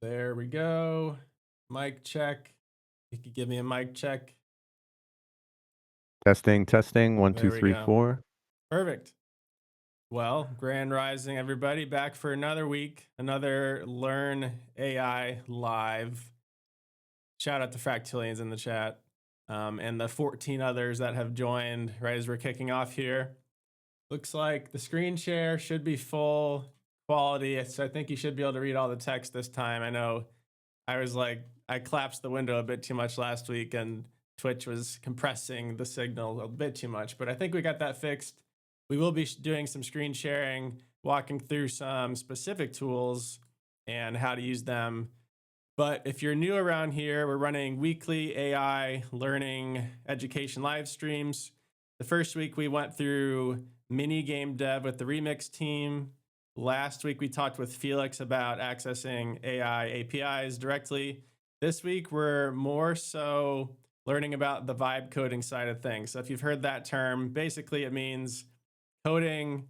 There we go. Mic check. You could give me a mic check. Testing, testing. One, two, There we three, go. four. Perfect. Well, grand rising, everybody. Back for another week, another Learn AI live. Shout out to Fractillions in the chat and the 14 others that have joined right as we're kicking off here. Looks like the screen share should be full quality. So I think you should be able to read all the text this time. I know I collapsed the window a bit too much last week and Twitch was compressing the signal a bit too much, but I think we got that fixed. We will be doing some screen sharing, walking through some specific tools and how to use them. But if you're new around here, we're running weekly AI learning education live streams. The first week we went through mini game dev with the Remix team. Last week we talked with Felix about accessing AI APIs directly. This week we're more so learning about the vibe coding side of things. So if you've heard that term, basically it means coding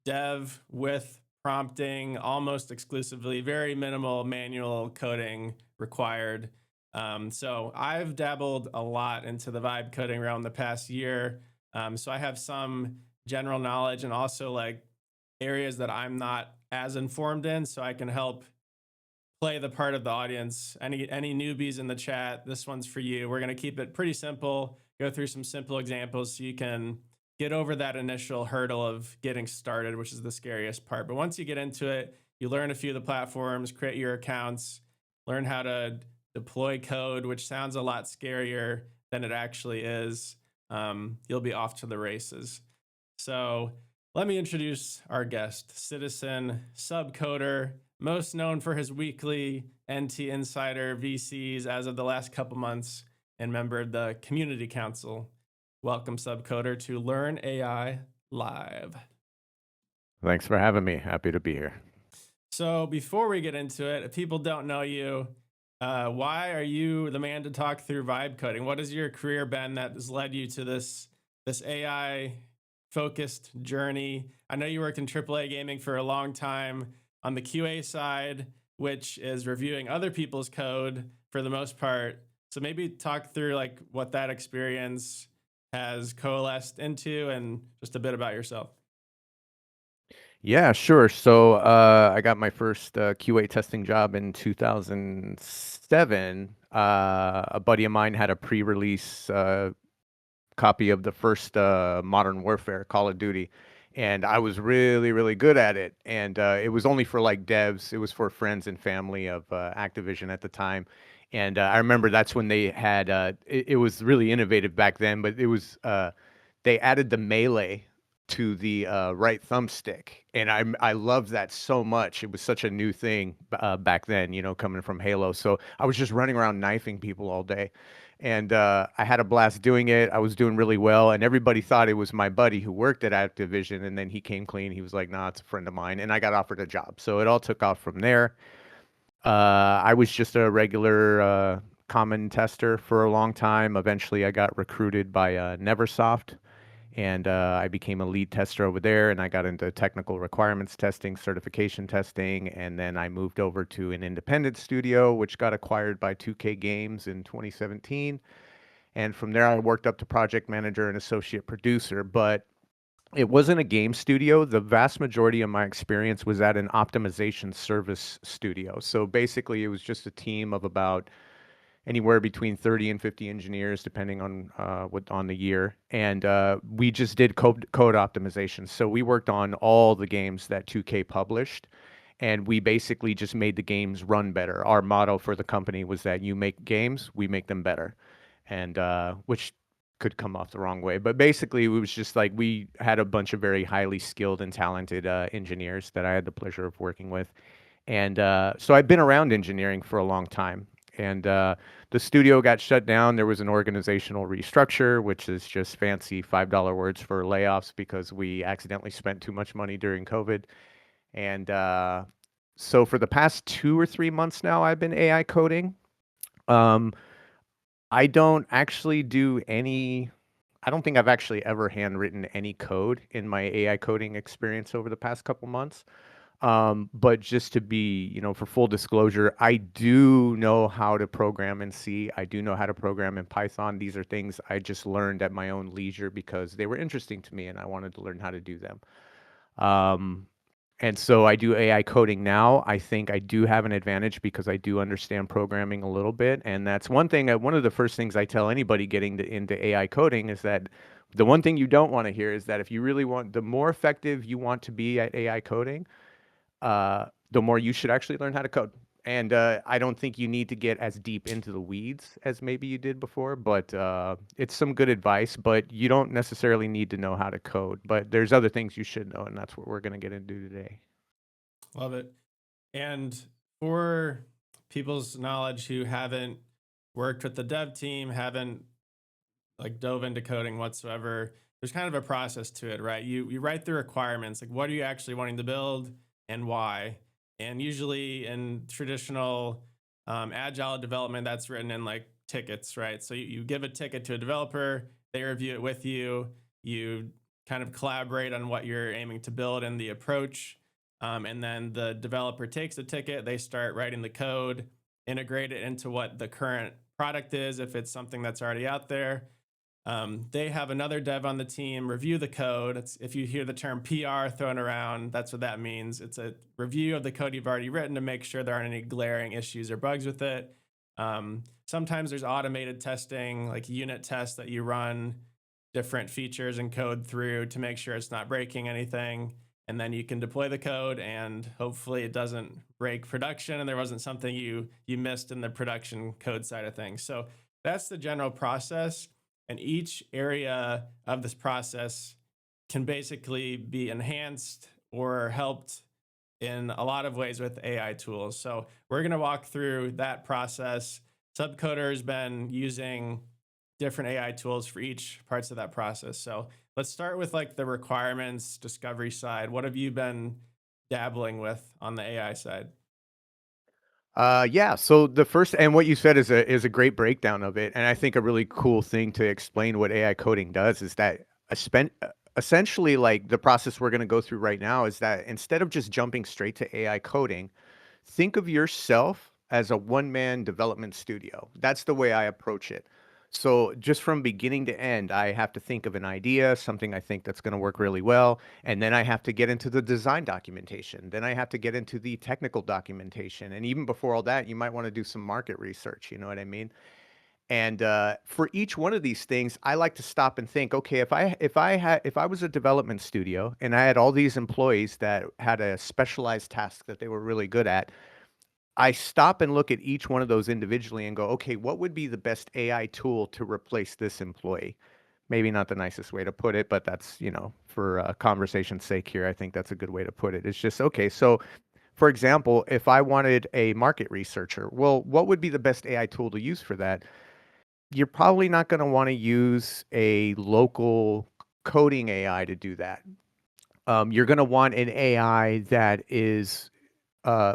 dev with prompting almost exclusively, very minimal manual coding required. So I've dabbled a lot into the vibe coding realm the past year. So I have some general knowledge and also like areas that I'm not as informed in, so I can help play the part of the audience. Any newbies in the chat, this one's for you. We're going to keep it pretty simple, go through some simple examples so you can get over that initial hurdle of getting started, which is the scariest part. But once you get into it, you learn a few of the platforms, create your accounts, learn how to deploy code, which sounds a lot scarier than it actually is. You'll be off to the races. So let me introduce our guest, citizen Subcoder, most known for his weekly NT Insider VCs as of the last couple months, and member of the Community Council. Welcome, Subcoder, to Learn AI Live. Thanks for having me. Happy to be here. So before we get into it, if people don't know you, why are you the man to talk through vibe coding? What has your career been that has led you to this AI focused journey? I know you worked in AAA gaming for a long time on the QA side, which is reviewing other people's code for the most part. So maybe talk through like what that experience has coalesced into and just a bit about yourself. Yeah, sure. So I got my first QA testing job in 2007. A buddy of mine had a pre-release copy of the first Modern Warfare, Call of Duty, and I was really, really good at it. And it was only for like devs. It was for friends and family of Activision at the time. And I remember that's when they had it was really innovative back then, but it was they added the melee to the right thumbstick, and I loved that so much. It was such a new thing back then, you know, coming from Halo. So I was just running around knifing people all day, and I had a blast doing it. I was doing really well, and everybody thought it was my buddy who worked at Activision. And then he came clean. He was like, "Nah, it's a friend of mine," and I got offered a job. So it all took off from there. I was just a regular common tester for a long time. Eventually, I got recruited by Neversoft, and I became a lead tester over there. And I got into technical requirements testing, certification testing, and then I moved over to an independent studio, which got acquired by 2K Games in 2017. And from there, I worked up to project manager and associate producer. But it wasn't a game studio. The vast majority of my experience was at an optimization service studio. So basically, it was just a team of about anywhere between 30 and 50 engineers, depending on what on the year. And we just did code optimization. So we worked on all the games that 2K published, and we basically just made the games run better. Our motto for the company was that you make games, we make them better, and which could come off the wrong way. But basically, it was just like we had a bunch of very highly skilled and talented engineers that I had the pleasure of working with. And so I've been around engineering for a long time. And the studio got shut down. There was an organizational restructure, which is just fancy $5 words for layoffs because we accidentally spent too much money during COVID. And so for the past 2 or 3 months now, I've been AI coding. Um, I don't actually do any, I don't think I've actually ever handwritten any code in my AI coding experience over the past couple months. But just to be, for full disclosure, I do know how to program in C. I do know how to program in Python. These are things I just learned at my own leisure because they were interesting to me and I wanted to learn how to do them. Um, and so I do AI coding now. I think I do have an advantage because I do understand programming a little bit. And that's one thing, one of the first things I tell anybody getting into AI coding is that the one thing you don't want to hear is that if you really want, the more effective you want to be at AI coding, the more you should actually learn how to code. And I don't think you need to get as deep into the weeds as maybe you did before, but it's some good advice. But you don't necessarily need to know how to code. But there's other things you should know, and that's what we're going to get into today. Love it. And for people's knowledge who haven't worked with the dev team, haven't like dove into coding whatsoever, there's kind of a process to it, right? You write the requirements, like what are you actually wanting to build and why. And usually in traditional agile development, that's written in like tickets, right? So you give a ticket to a developer, they review it with you, you kind of collaborate on what you're aiming to build and the approach. And then the developer takes the ticket, they start writing the code, integrate it into what the current product is, if it's something that's already out there. They have another dev on the team review the code. If you hear the term PR thrown around, that's what that means. It's a review of the code you've already written to make sure there aren't any glaring issues or bugs with it. Sometimes there's automated testing, like unit tests that you run different features and code through to make sure it's not breaking anything. And then you can deploy the code and hopefully it doesn't break production and there wasn't something you missed in the production code side of things. So that's the general process. And each area of this process can basically be enhanced or helped in a lot of ways with AI tools. So we're going to walk through that process. Subcoder has been using different AI tools for each parts of that process. So let's start with like the requirements discovery side. What have you been dabbling with on the AI side? Yeah. So the first, and what you said is a great breakdown of it, and I think a really cool thing to explain what AI coding does is that essentially like the process we're going to go through right now is that instead of just jumping straight to AI coding, think of yourself as a one-man development studio. That's the way I approach it. So just from beginning to end, I have to think of an idea, something I think that's going to work really well, and then I have to get into the design documentation. Then I have to get into the technical documentation. And even before all that, you might want to do some market research, you know what I mean? And for each one of these things, I like to stop and think, okay, if I was a development studio and I had all these employees that had a specialized task that they were really good at, I stop and look at each one of those individually and go, okay, what would be the best AI tool to replace this employee? Maybe not the nicest way to put it, but that's, for conversation's sake here, I think that's a good way to put it. It's just, okay, so for example, if I wanted a market researcher, well, what would be the best AI tool to use for that? You're probably not going to want to use a local coding AI to do that. You're going to want an AI that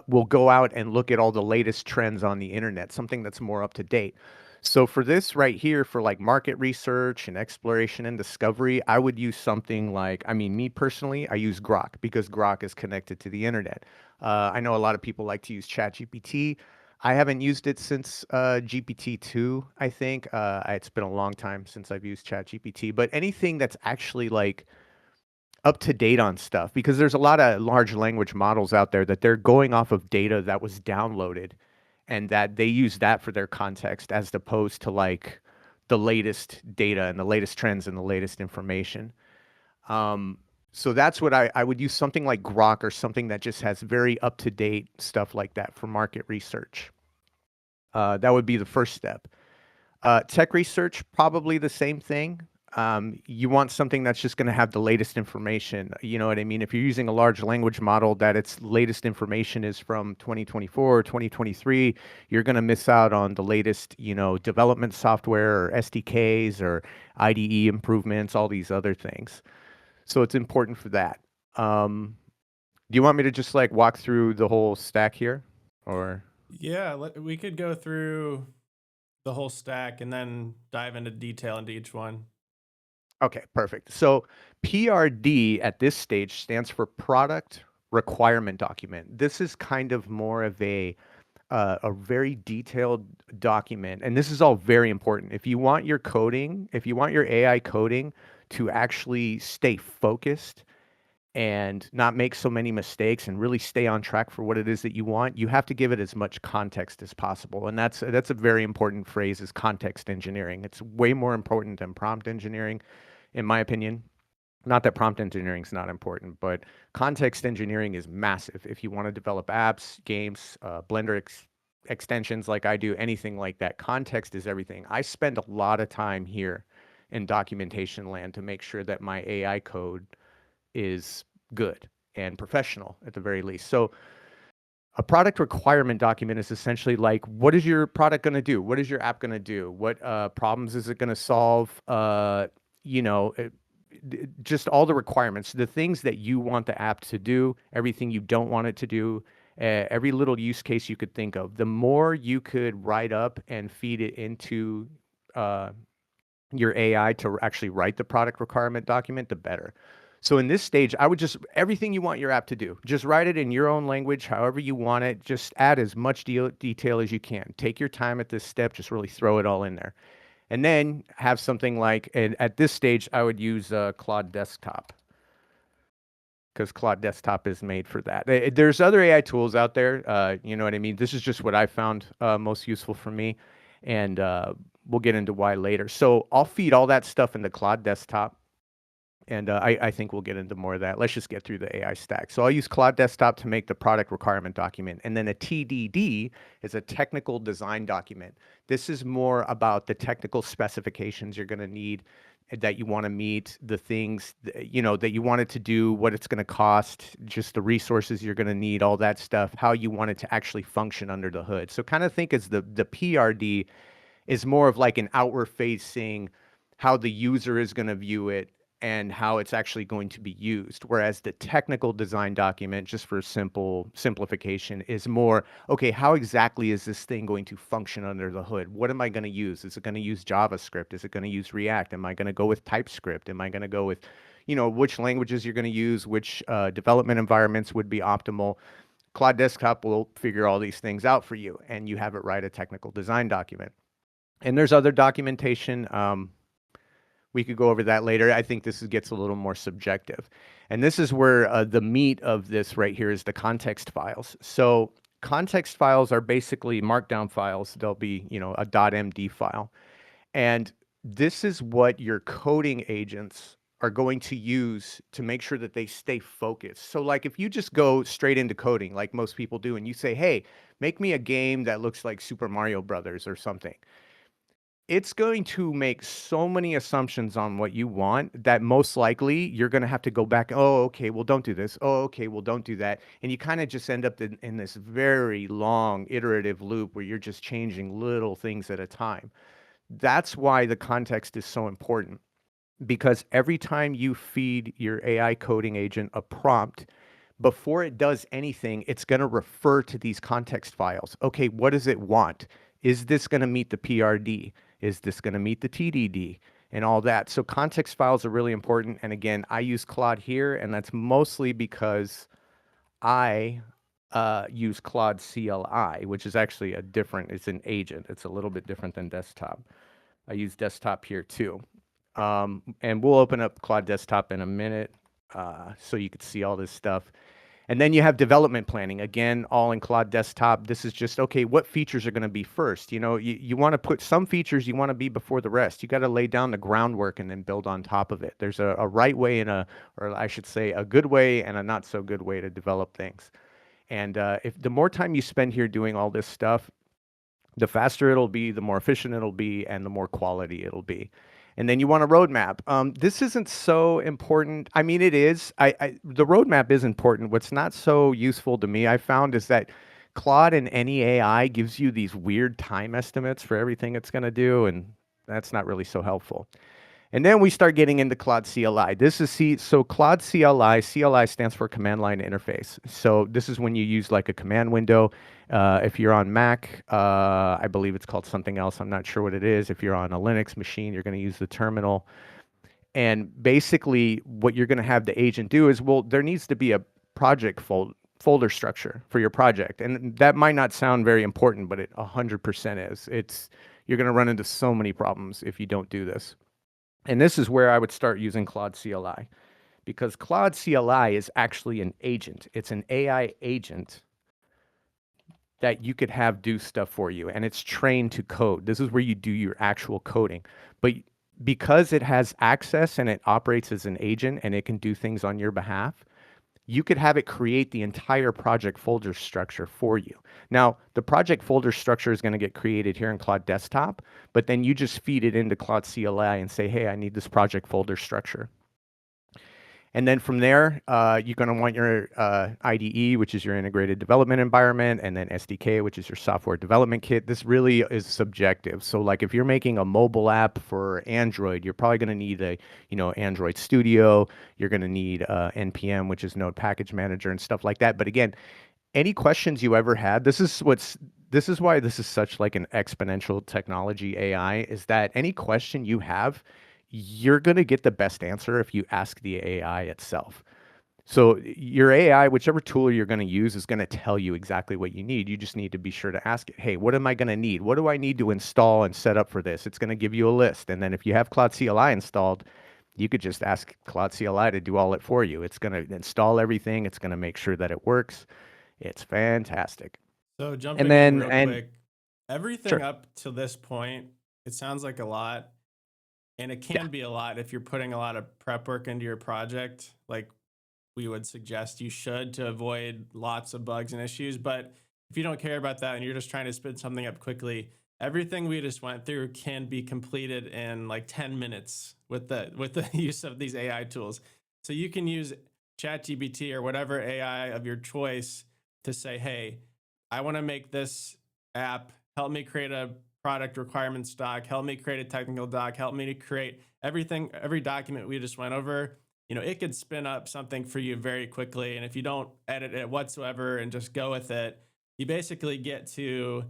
will go out and look at all the latest trends on the internet, something that's more up to date. So for this right here, for like market research and exploration and discovery, I would use something like, I mean, me personally, I use Grok because Grok is connected to the internet. I know a lot of people like to use ChatGPT. I haven't used it since GPT-2, I think. It's been a long time since I've used ChatGPT, but anything that's actually like up to date on stuff because there's a lot of large language models out there that they're going off of data that was downloaded and that they use that for their context as opposed to like the latest data and the latest trends and the latest information. Um, so that's what I would use something like Grok or something that just has very up to date stuff like that for market research. That would be the first step. Tech research, probably the same thing. You want something that's just going to have the latest information. You know what I mean? If you're using a large language model that its latest information is from 2024 or 2023, you're going to miss out on the latest, development software or SDKs or IDE improvements, all these other things. So it's important for that. Do you want me to just like walk through the whole stack here or? Yeah, we could go through the whole stack and then dive into detail into each one. Okay, perfect. So PRD at this stage stands for product requirement document. This is kind of more of a very detailed document, and this is all very important. If you want your coding, if you want your AI coding to actually stay focused and not make so many mistakes and really stay on track for what it is that you want, you have to give it as much context as possible. And that's a very important phrase, is context engineering. It's way more important than prompt engineering, in my opinion. Not that prompt engineering is not important, but context engineering is massive. If you want to develop apps, games, Blender extensions like I do, anything like that, context is everything. I spend a lot of time here in documentation land to make sure that my AI code is good and professional at the very least. So a product requirement document is essentially like, what is your product going to do? What is your app going to do? What problems is it going to solve? You know, just all the requirements, the things that you want the app to do, everything you don't want it to do, every little use case you could think of. The more you could write up and feed it into your AI to actually write the product requirement document, the better. So in this stage, I would just, everything you want your app to do, just write it in your own language, however you want it. Just add as much detail as you can. Take your time at this step, just really throw it all in there. And then have something like, and at this stage, I would use Claude Desktop, because Claude Desktop is made for that. There's other AI tools out there, you know what I mean? This is just what I found most useful for me, and we'll get into why later. So I'll feed all that stuff into Claude Desktop, and I think we'll get into more of that. Let's just get through the AI stack. So I'll use Claude Desktop to make the product requirement document. And then a TDD is a technical design document. This is more about the technical specifications you're going to need, that you want to meet, the things you know that you want it to do, what it's going to cost, just the resources you're going to need, all that stuff, how you want it to actually function under the hood. So kind of think as the PRD is more of like an outward facing, how the user is going to view it and how it's actually going to be used. Whereas the technical design document, just for simplification, is more, okay, how exactly is this thing going to function under the hood? What am I going to use? Is it going to use JavaScript? Is it going to use React? Am I going to go with TypeScript? Am I going to go with, you know, which languages you're going to use, which development environments would be optimal? Claude Desktop will figure all these things out for you, and you have it write a technical design document. And there's other documentation. We could go over that later. I think this gets a little more subjective. And this is where the meat of this right here is the context files. So context files are basically markdown files. They'll be, you know, a .md file. And this is what your coding agents are going to use to make sure that they stay focused. So like if you just go straight into coding like most people do and you say, hey, make me a game that looks like Super Mario Brothers or something, it's going to make so many assumptions on what you want that most likely you're going to have to go back. Oh, okay, well, don't do this. Oh, okay, well, don't do that. And you kind of just end up in this very long iterative loop where you're just changing little things at a time. That's why the context is so important, because every time you feed your AI coding agent a prompt, before it does anything, it's going to refer to these context files. Okay, what does it want? Is this going to meet the PRD? Is this going to meet the TDD and all that? So context files are really important. And again, I use Claude here, and that's mostly because I use Claude CLI, which is actually it's an agent. It's a little bit different than desktop. I use desktop here too. And we'll open up Claude Desktop in a minute so you can see all this stuff. And then you have development planning, again, all in Claude Desktop. This is just, okay, what features are going to be first? You know, you want to put some features you want to be before the rest. You got to lay down the groundwork and then build on top of it. There's a right way and or I should say a good way and a not so good way to develop things. And if the more time you spend here doing all this stuff, the faster it'll be, the more efficient it'll be, and the more quality it'll be. And then you want a roadmap. This isn't so important. I mean, it is. The roadmap is important. What's not so useful to me, I found, is that Claude and any AI gives you these weird time estimates for everything it's going to do, and that's not really so helpful. And then we start getting into Claude CLI. So Claude CLI stands for command line interface. So this is when you use like a command window. If you're on Mac, I believe it's called something else. I'm not sure what it is. If you're on a Linux machine, you're going to use the terminal. And basically what you're going to have the agent do is, well, there needs to be project folder structure for your project. And that might not sound very important, but it 100% is. You're going to run into so many problems if you don't do this. And this is where I would start using Claude CLI, because Claude CLI is actually an agent. It's an AI agent that you could have do stuff for you, and it's trained to code. This is where you do your actual coding. But because it has access and it operates as an agent and it can do things on your behalf, you could have it create the entire project folder structure for you. Now, the project folder structure is going to get created here in Claude Desktop, but then you just feed it into Claude CLI and say, hey, I need this project folder structure. And then from there, you're going to want your IDE, which is your integrated development environment, and then SDK, which is your software development kit. This really is subjective. So like if you're making a mobile app for Android, you're probably going to need a, Android Studio. You're going to need NPM, which is Node Package Manager and stuff like that. But again, any questions you ever had, this is why this is such like an exponential technology AI, is that any question you have, you're going to get the best answer if you ask the AI itself. So your AI, whichever tool you're going to use, is going to tell you exactly what you need. You just need to be sure to ask it, hey, what am I going to need? What do I need to install and set up for this? It's going to give you a list. And then if you have Claude CLI installed, you could just ask Claude CLI to do all it for you. It's going to install everything. It's going to make sure that it works. It's fantastic. So And jumping in then, real and quick, everything sure. up to this point, it sounds like a lot. And it Yeah. can be a lot if you're putting a lot of prep work into your project. Like we would suggest you should, to avoid lots of bugs and issues. But if you don't care about that and you're just trying to spin something up quickly, everything we just went through can be completed in like 10 minutes with the use of these AI tools. So you can use ChatGPT or whatever AI of your choice to say, hey, I want to make this app. Help me create a product requirements doc. Help me create a technical doc. Help me to create everything, every document we just went over. It could spin up something for you very quickly. And if you don't edit it whatsoever and just go with it, you basically get to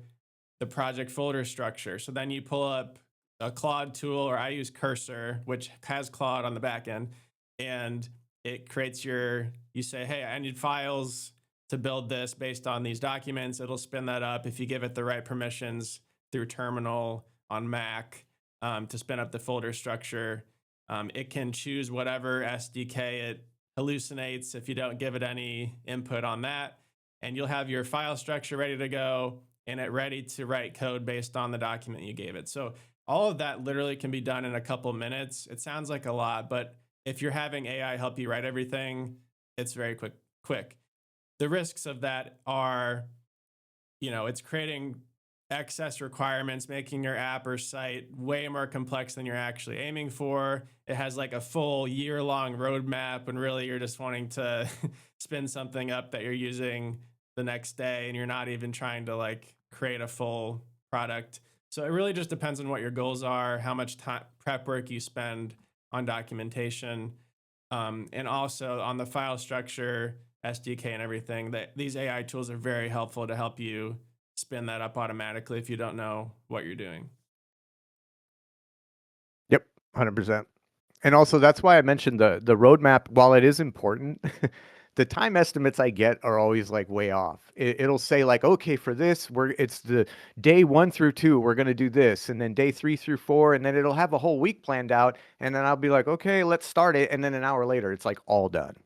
the project folder structure. So then you pull up a Claude tool, or I use Cursor, which has Claude on the back end, and it creates you say, hey, I need files to build this based on these documents. It'll spin that up if you give it the right permissions through terminal on Mac to spin up the folder structure. It can choose whatever SDK it hallucinates if you don't give it any input on that. And you'll have your file structure ready to go and it ready to write code based on the document you gave it. So all of that literally can be done in a couple minutes. It sounds like a lot, but if you're having AI help you write everything, it's very quick. The risks of that are, it's creating excess requirements, making your app or site way more complex than you're actually aiming for. It has like a full year-long roadmap, and really you're just wanting to spin something up that you're using the next day, and you're not even trying to like create a full product. So it really just depends on what your goals are, how much time prep work you spend on documentation, and also on the file structure, SDK, and everything. That these AI tools are very helpful to help you spin that up automatically if you don't know what you're doing. Yep, 100%. And also, that's why I mentioned the roadmap. While it is important, the time estimates I get are always like way off. It'll say like, okay, for this, it's the day 1 through 2, we're gonna do this, and then day 3 through 4, and then it'll have a whole week planned out, and then I'll be like, okay, let's start it, and then an hour later, it's like all done.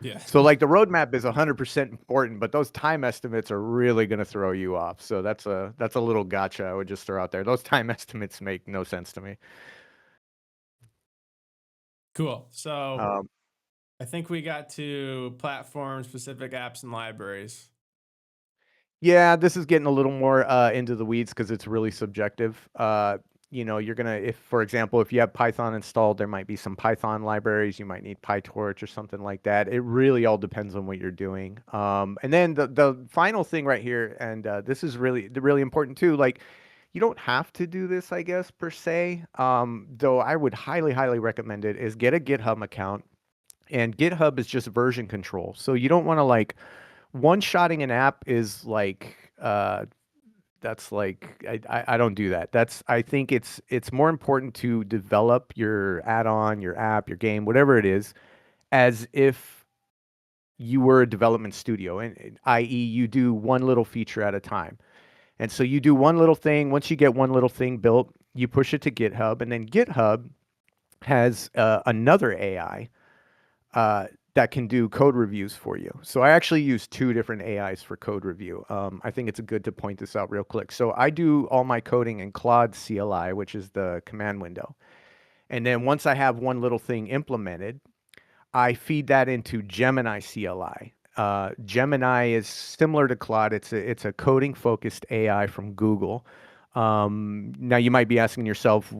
Yeah. So like the roadmap is 100% important, but those time estimates are really gonna throw you off. So that's a little gotcha I would just throw out there. Those time estimates make no sense to me. Cool. So Um, I think we got to platform specific apps and libraries. Yeah, this is getting a little more into the weeds because it's really subjective. You're gonna, if for example, if you have Python installed, there might be some Python libraries. You might need PyTorch or something like that. It really all depends on what you're doing. And then the final thing right here, and this is really important too. Like, you don't have to do this, I guess, per se. Though I would highly recommend it, is get a GitHub account. And GitHub is just version control. So you don't want to like one-shotting an app is like that's like I don't do that. I think it's more important to develop your add-on, your app, your game, whatever it is, as if you were a development studio, and i.e., you do one little feature at a time. And so you do one little thing. Once you get one little thing built, you push it to GitHub, and then GitHub has another AI uh, that can do code reviews for you. So I actually use two different AIs for code review. I think it's good to point this out real quick. So I do all my coding in Claude CLI, which is the command window. And then once I have one little thing implemented, I feed that into Gemini CLI. Gemini is similar to Claude. It's a coding focused AI from Google. Now you might be asking yourself,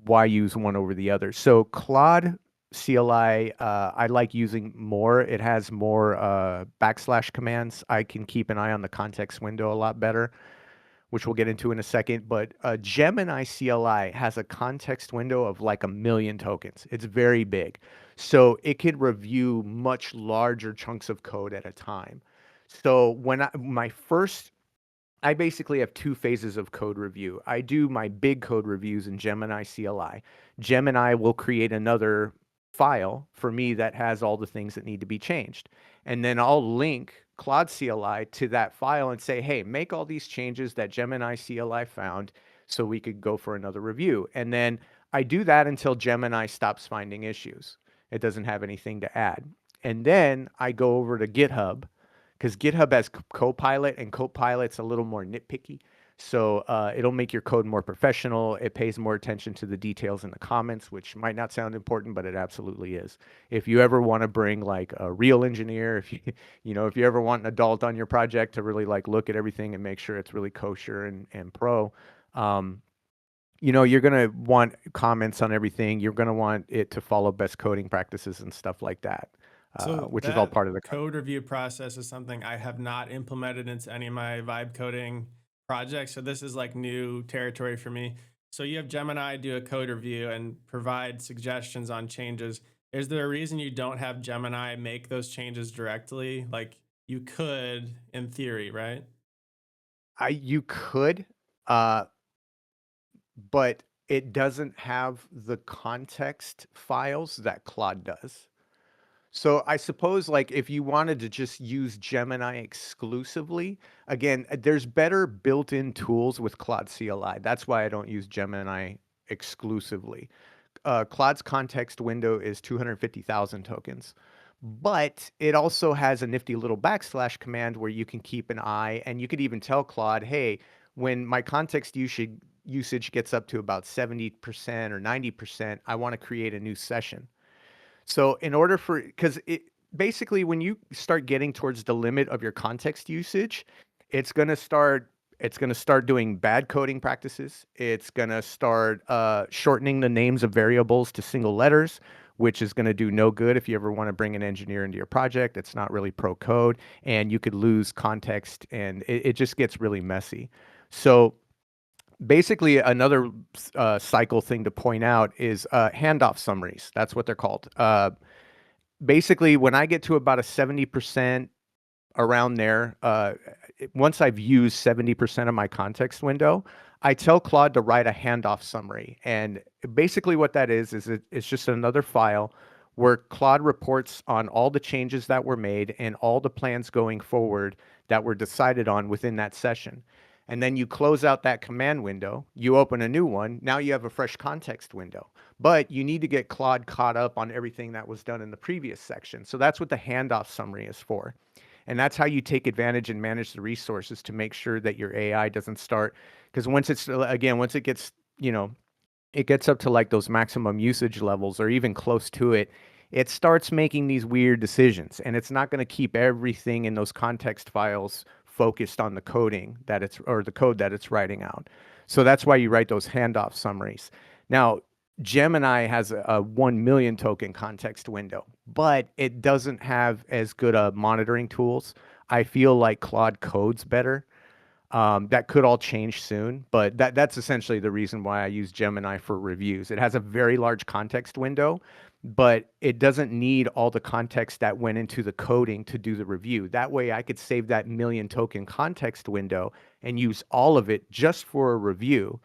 why use one over the other? So Claude CLI, I like using more. It has more backslash commands. I can keep an eye on the context window a lot better, which we'll get into in a second. But Gemini CLI has a context window of like 1 million tokens. It's very big. So it could review much larger chunks of code at a time. So I basically have two phases of code review. I do my big code reviews in Gemini CLI. Gemini will create another file for me that has all the things that need to be changed. And then I'll link Claude CLI to that file and say, hey, make all these changes that Gemini CLI found so we could go for another review. And then I do that until Gemini stops finding issues. It doesn't have anything to add. And then I go over to GitHub, because GitHub has Copilot, and Copilot's a little more nitpicky. So it'll make your code more professional. It pays more attention to the details in the comments, which might not sound important, but it absolutely is. If you ever want to bring like a real engineer, if if you ever want an adult on your project to really like look at everything and make sure it's really kosher and pro, um, you're going to want comments on everything. You're going to want it to follow best coding practices and stuff like that, So which is all that part of the code review process is something I have not implemented into any of my vibe coding projects. So this is like new territory for me. So you have Gemini do a code review and provide suggestions on changes. Is there a reason you don't have Gemini make those changes directly? Like you could in theory, right? You could, uh, but it doesn't have the context files that Claude does. So I suppose like if you wanted to just use Gemini exclusively, again, there's better built-in tools with Claude CLI. That's why I don't use Gemini exclusively. Claude's context window is 250,000 tokens, but it also has a nifty little backslash command where you can keep an eye, and you could even tell Claude, hey, when my context usage gets up to about 70% or 90%, I want to create a new session. So in order for, because it basically when you start getting towards the limit of your context usage, it's going to start it's going to start doing bad coding practices. It's going to start shortening the names of variables to single letters, which is going to do no good if you ever want to bring an engineer into your project. It's not really pro code, and you could lose context, and it just gets really messy. So basically, another cycle thing to point out is handoff summaries. That's what they're called. Basically, when I get to about a 70% around there, once I've used 70% of my context window, I tell Claude to write a handoff summary. And basically, what that is it's just another file where Claude reports on all the changes that were made and all the plans going forward that were decided on within that session. And then you close out that command window, you open a new one. Now you have a fresh context window, but you need to get Claude caught up on everything that was done in the previous section. So that's what the handoff summary is for. And that's how you take advantage and manage the resources to make sure that your AI doesn't start. Because once it gets, it gets up to like those maximum usage levels or even close to it, it starts making these weird decisions, and it's not going to keep everything in those context files focused on the coding that it's or the code that it's writing out. So that's why you write those handoff summaries. Now, Gemini has a 1 million token context window, but it doesn't have as good a monitoring tools. I feel like Claude codes better. That could all change soon, but that's essentially the reason why I use Gemini for reviews. It has a very large context window, but it doesn't need all the context that went into the coding to do the review. That way I could save that 1 million token context window and use all of it just for a review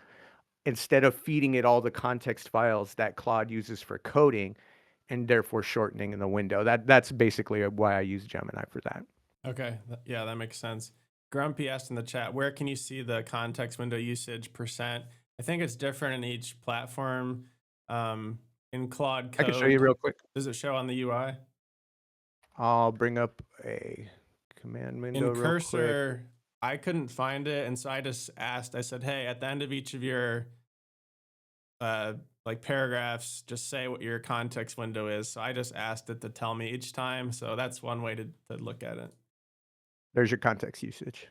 instead of feeding it all the context files that Claude uses for coding. and therefore shortening in the window. That's basically why I use Gemini for that. Okay. Yeah, that makes sense. Grumpy asked in the chat, where can you see the context window usage percent? I think it's different in each platform. Um, in Claude I can show you Code, real quick. does it show on the UI? I'll bring up a command window In real quick. Cursor, I couldn't find it, and so I just asked. I said, "Hey, at the end of each of your uh, like paragraphs, just say what your context window is." So I just asked it to tell me each time. So that's one way to look at it. There's your context usage.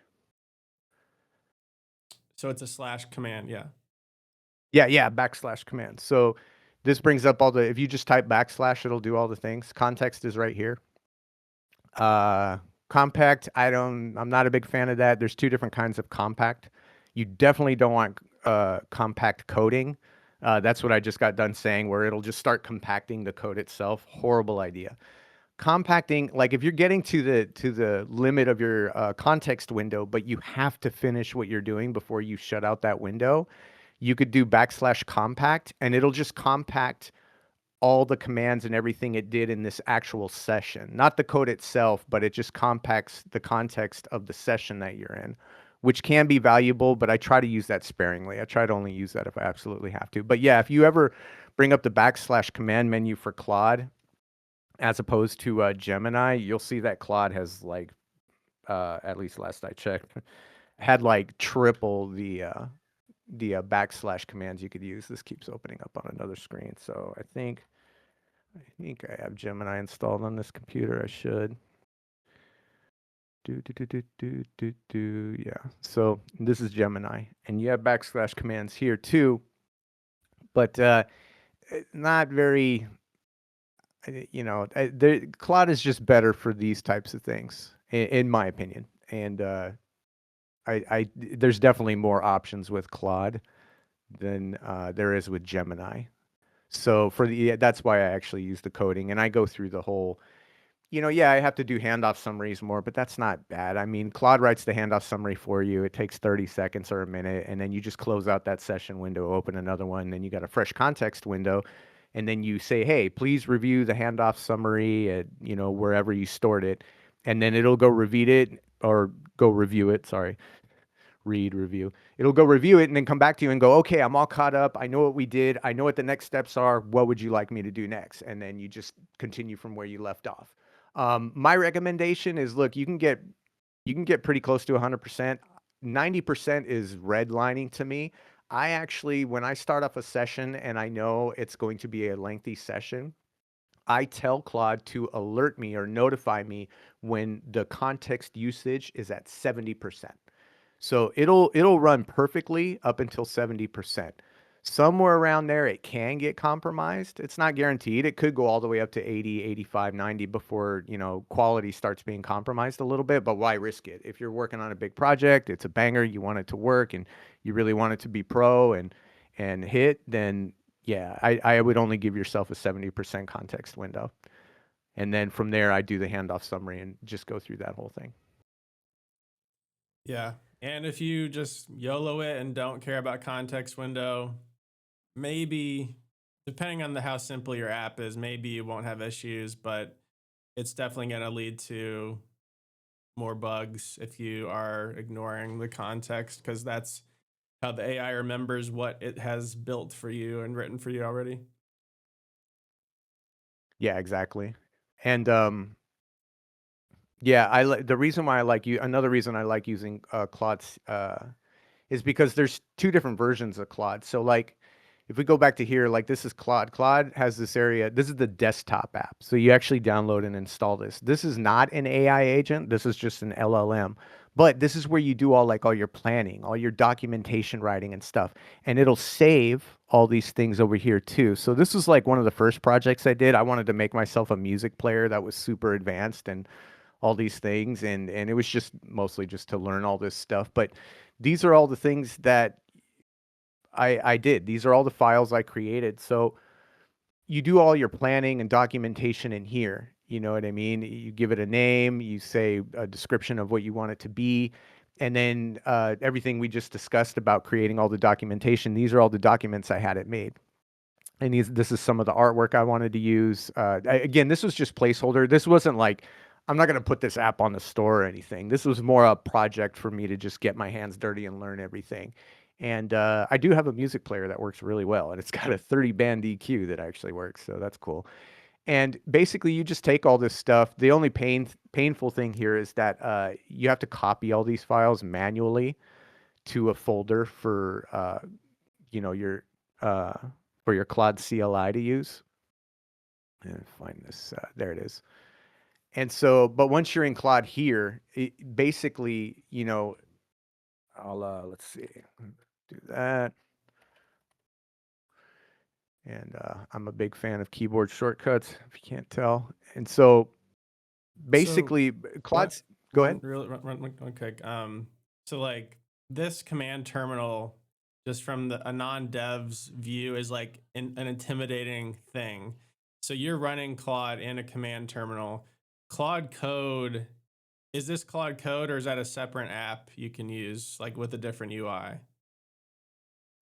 So it's a slash command, yeah. Yeah, backslash command. So this brings up all the, if you just type backslash, it'll do all the things. Context is right here. Compact, I'm not a big fan of that. There's two different kinds of compact. You definitely don't want compact coding. That's what I just got done saying, where it'll just start compacting the code itself. Horrible idea. Compacting, like if you're getting to the limit of your context window, but you have to finish what you're doing before you shut out that window, you could do backslash compact, and it'll just compact all the commands and everything it did in this actual session. Not the code itself, but it just compacts the context of the session that you're in, which can be valuable, but I try to use that sparingly. I try to only use that if I absolutely have to. But yeah, if you ever bring up the backslash command menu for Claude, as opposed to Gemini, you'll see that Claude has like, at least last I checked, had like triple the backslash commands you could use. This keeps opening up on another screen. So I think I have Gemini installed on this computer. I should. Yeah. So this is Gemini, and you have backslash commands here too, but not very. Claude is just better for these types of things, in my opinion. And there's definitely more options with Claude than there is with Gemini. So that's why I actually use the coding, and I go through the whole, yeah, I have to do handoff summaries more, but that's not bad. I mean, Claude writes the handoff summary for you. It takes 30 seconds or a minute, and then you just close out that session window, open another one, then you got a fresh context window, and then you say, hey, please review the handoff summary at, wherever you stored it, and then it'll go review it, sorry, review. It'll go review it and then come back to you and go, okay, I'm all caught up. I know what we did. I know what the next steps are. What would you like me to do next? And then you just continue from where you left off. My recommendation is, look, you can get pretty close to 100%. 90% is redlining to me. I actually, when I start off a session and I know it's going to be a lengthy session, I tell Claude to alert me or notify me when the context usage is at 70%. So it'll run perfectly up until 70%. Somewhere around there, it can get compromised. It's not guaranteed. It could go all the way up to 80, 85, 90 before, quality starts being compromised a little bit, but why risk it? If you're working on a big project, it's a banger, you want it to work and you really want it to be pro and hit, then yeah, I would only give yourself a 70% context window. And then from there, I do the handoff summary and just go through that whole thing. Yeah. And if you just YOLO it and don't care about context window, maybe depending on how simple your app is, maybe you won't have issues, but it's definitely going to lead to more bugs if you are ignoring the context, because that's how the AI remembers what it has built for you and written for you already. Yeah, exactly. And yeah, the reason why I like you. Another reason I like using Claude is because there's two different versions of Claude. So like, if we go back to here, like this is Claude. Claude has this area. This is the desktop app. So you actually download and install this. This is not an AI agent. This is just an LLM. But this is where you do all your planning, all your documentation writing and stuff. And it'll save all these things over here too. So this was like one of the first projects I did. I wanted to make myself a music player that was super advanced and all these things. And it was just mostly just to learn all this stuff. But these are all the things that I did. These are all the files I created. So you do all your planning and documentation in here. You know what I mean? You give it a name, you say a description of what you want it to be, and then everything we just discussed about creating all the documentation, these are all the documents I had it made. and this is some of the artwork I wanted to use. Again, this was just placeholder. This wasn't like, I'm not going to put this app on the store or anything. This was more a project for me to just get my hands dirty and learn everything. And I do have a music player that works really well, and it's got a 30 band EQ that actually works, so that's cool. And basically, you just take all this stuff. The only painful thing here is that you have to copy all these files manually to a folder you know, your uh, for your Claude CLI to use. And find this. There it is. And so, but once you're in Claude here, basically, you know, I'll let's see, do that. And I'm a big fan of keyboard shortcuts, if you can't tell. And so, So basically, what Claude's. Go ahead. run quick. So like this command terminal, just from a non-dev's view, is like an intimidating thing. So you're running Claude in a command terminal. Claude Code, is this Claude Code or is that a separate app you can use like with a different UI?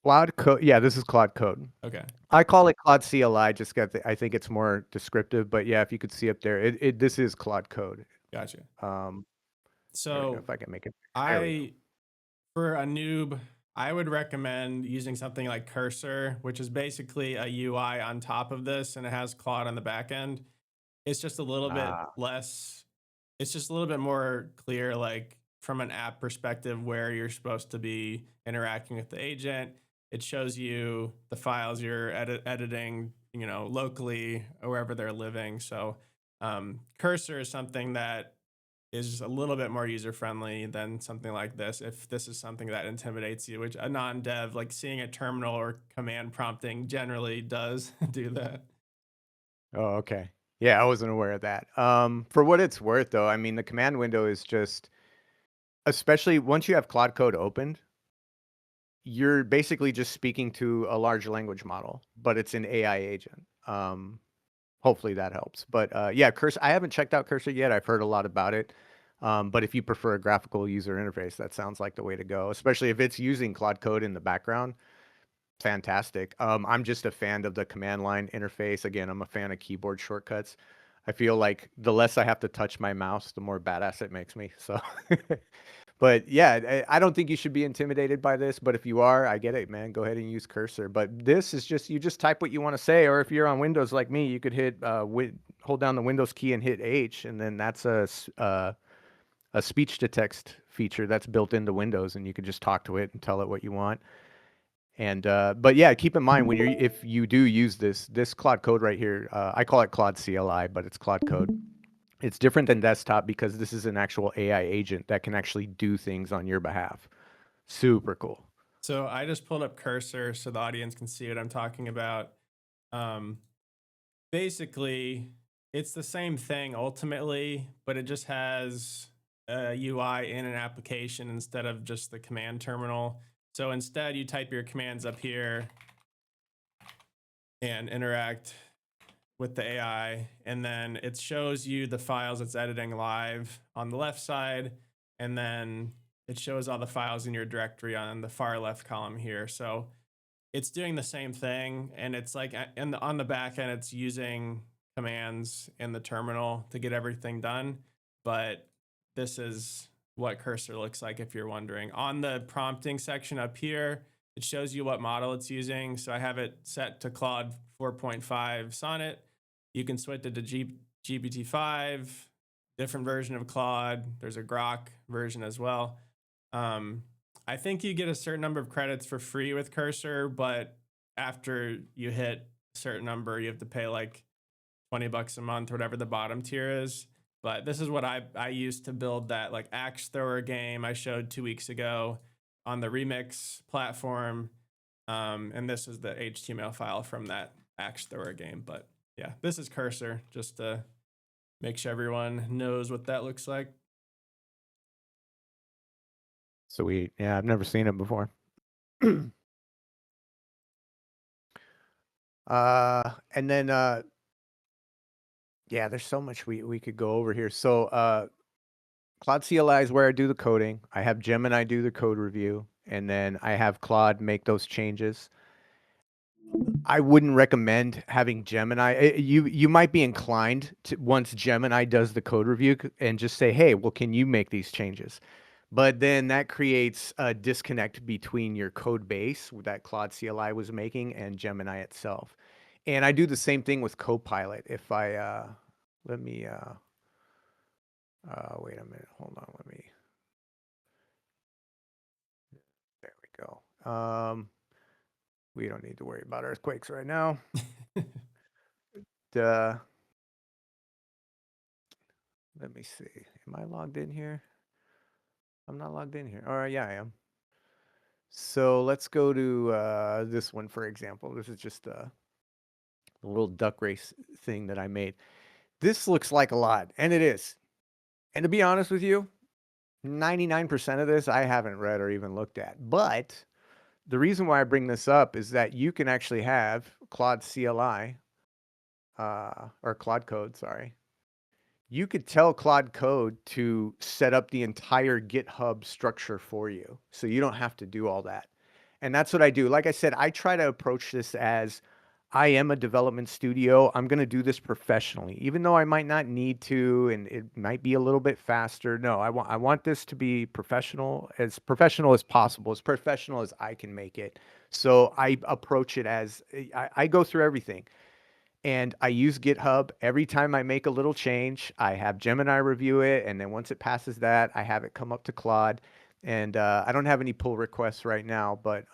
Claude Code. Yeah, this is Claude Code. Okay, I call it Claude CLI. Just got I think it's more descriptive. But yeah, if you could see up there, this is Claude Code. gotcha. Um, there we go. So If I can make it, there we go. I for a noob, I would recommend using something like Cursor, which is basically a UI on top of this, and it has Claude on the back end. It's just a little bit Ah, less, it's just a little bit more clear, like from an app perspective, where you're supposed to be interacting with the agent. It shows you the files you're editing, you know, locally or wherever they're living. So Cursor is something that is a little bit more user friendly than something like this. If this is something that intimidates you, which a non dev, like seeing a terminal or command prompting generally does do that. oh, okay. Yeah, I wasn't aware of that. For what it's worth, though, I mean, the command window is just, especially once you have Claude Code opened, you're basically just speaking to a large language model, but it's an AI agent. Hopefully that helps. But yeah, Cursor. I haven't checked out Cursor yet. I've heard a lot about it. But if you prefer a graphical user interface, that sounds like the way to go. Especially if it's using Claude Code in the background. Fantastic. I'm just a fan of the command line interface. Again, I'm a fan of keyboard shortcuts. I feel like the less I have to touch my mouse, the more badass it makes me. So, but yeah, I don't think you should be intimidated by this. But if you are, I get it, man. Go ahead and use Cursor. But this is just, you just type what you want to say. Or if you're on Windows like me, you could hold down the Windows key and hit H, and then that's a speech to text feature that's built into Windows, and you could just talk to it and tell it what you want. And but yeah, keep in mind when if you do use this Claude Code right here, I call it Claude CLI, but it's Claude Code. It's different than desktop because this is an actual AI agent that can actually do things on your behalf. Super cool. So I just pulled up Cursor so the audience can see what I'm talking about. Um, Basically, it's the same thing ultimately, but it just has a UI in an application instead of just the command terminal. So instead, you type your commands up here and interact with the AI, and then it shows you the files it's editing live on the left side, and then it shows all the files in your directory on the far left column here. So it's doing the same thing, and it's like on the back end, it's using commands in the terminal to get everything done. But this is what Cursor looks like if you're wondering. On the prompting section up here, it shows you what model it's using. So I have it set to Claude 4.5 Sonnet. You can switch it to GPT-5, different version of Claude. There's a Grok version as well. Um, I think you get a certain number of credits for free with Cursor, but after you hit a certain number, you have to pay like $20 a month, whatever the bottom tier is. But this is what I used to build that like axe thrower game I showed 2 weeks ago on the Remix platform. And this is the HTML file from that axe thrower game. But yeah, this is Cursor, just to make sure everyone knows what that looks like. Sweet. Yeah, I've never seen it before. And then yeah, there's so much we could go over here. So Claude CLI is where I do the coding. I have Gemini do the code review, and then I have Claude make those changes. I wouldn't recommend having Gemini. You might be inclined to, once Gemini does the code review and just say, "Hey, well, can you make these changes?" But then that creates a disconnect between your code base that Claude CLI was making and Gemini itself. And I do the same thing with Copilot. If I let me wait a minute, hold on, let me. There we go. We don't need to worry about earthquakes right now. Duh. Let me see. Am I logged in here? I'm not logged in here. All right, yeah, I am. So let's go to this one, for example. This is just a little duck race thing that I made. This looks like a lot, and it is. And to be honest with you, 99% of this I haven't read or even looked at. But the reason why I bring this up is that you can actually have Claude CLI, or Claude Code, sorry. You could tell Claude Code to set up the entire GitHub structure for you. So you don't have to do all that. And that's what I do. Like I said, I try to approach this as I am a development studio. I'm going to do this professionally, even though I might not need to, and it might be a little bit faster. No, I want this to be professional as possible, as professional as I can make it. So I approach it as I go through everything. And I use GitHub. Every time I make a little change, I have Gemini review it. And then once it passes that, I have it come up to Claude. And I don't have any pull requests right now, but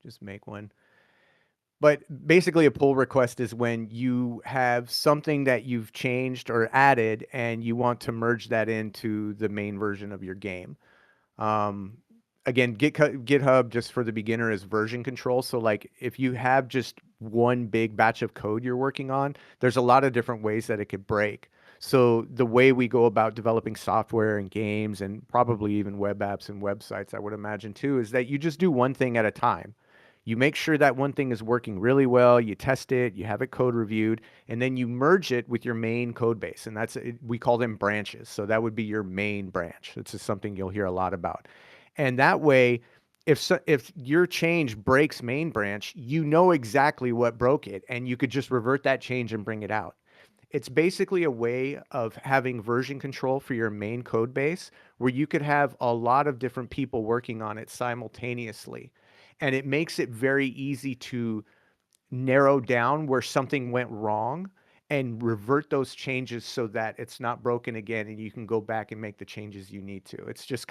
just make one. But basically, a pull request is when you have something that you've changed or added and you want to merge that into the main version of your game. Um, Again, GitHub just for the beginner is version control. So like if you have just one big batch of code you're working on, there's a lot of different ways that it could break. So the way we go about developing software and games and probably even web apps and websites, I would imagine too, is that you just do one thing at a time. You make sure that one thing is working really well, you test it, you have it code reviewed, and then you merge it with your main code base. And that's it, we call them branches. So that would be your main branch. This is something you'll hear a lot about. And that way, if your change breaks main branch, you know exactly what broke it, and you could just revert that change and bring it out. It's basically a way of having version control for your main code base where you could have a lot of different people working on it simultaneously. And it makes it very easy to narrow down where something went wrong and revert those changes so that it's not broken again and you can go back and make the changes you need to. It's just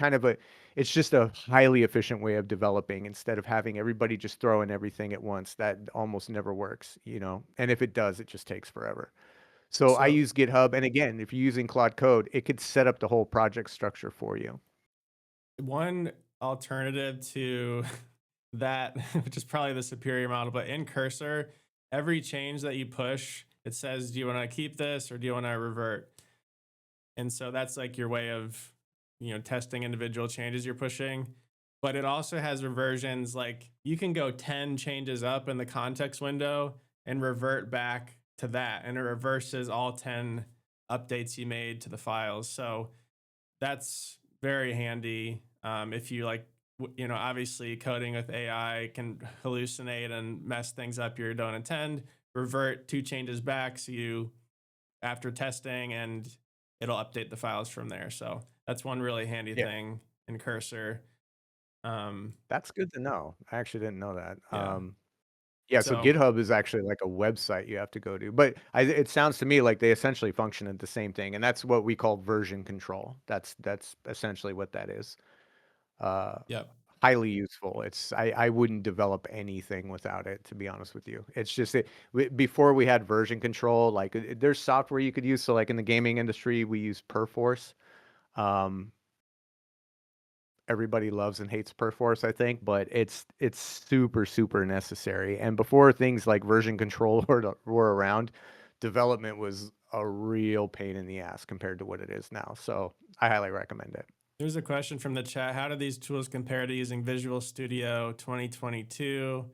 a highly efficient way of developing instead of having everybody just throw in everything at once. That almost never works, you know. And if it does, it just takes forever. So I So use GitHub, and again, if you're using Claude Code, it could set up the whole project structure for you. one alternative to that, which is probably the superior model, but in Cursor, every change that you push, it says, do you want to keep this or do you want to revert? And so that's like your way of, testing individual changes you're pushing. But it also has reversions, like you can go 10 changes up in the context window and revert back to that. And it reverses all 10 updates you made to the files. So that's very handy. If you like, obviously coding with AI can hallucinate and mess things up you don't intend. Revert two changes back, so you after testing, and it'll update the files from there. So that's one really handy Yeah, thing in Cursor. Um, that's good to know. I actually didn't know that. yeah. Yeah, so So GitHub is actually like a website you have to go to, but it sounds to me like they essentially function at the same thing, and that's what we call version control. That's essentially what that is. Uh, yep. Highly useful. I wouldn't develop anything without it, to be honest with you. It's just before we had version control, like there's software you could use. So like in the gaming industry, we use Perforce. Um, Everybody loves and hates Perforce, I think, but it's super necessary. And before things like version control were around, development was a real pain in the ass compared to what it is now. So I highly recommend it. Here's a question from the chat. How do these tools compare to using Visual Studio 2022,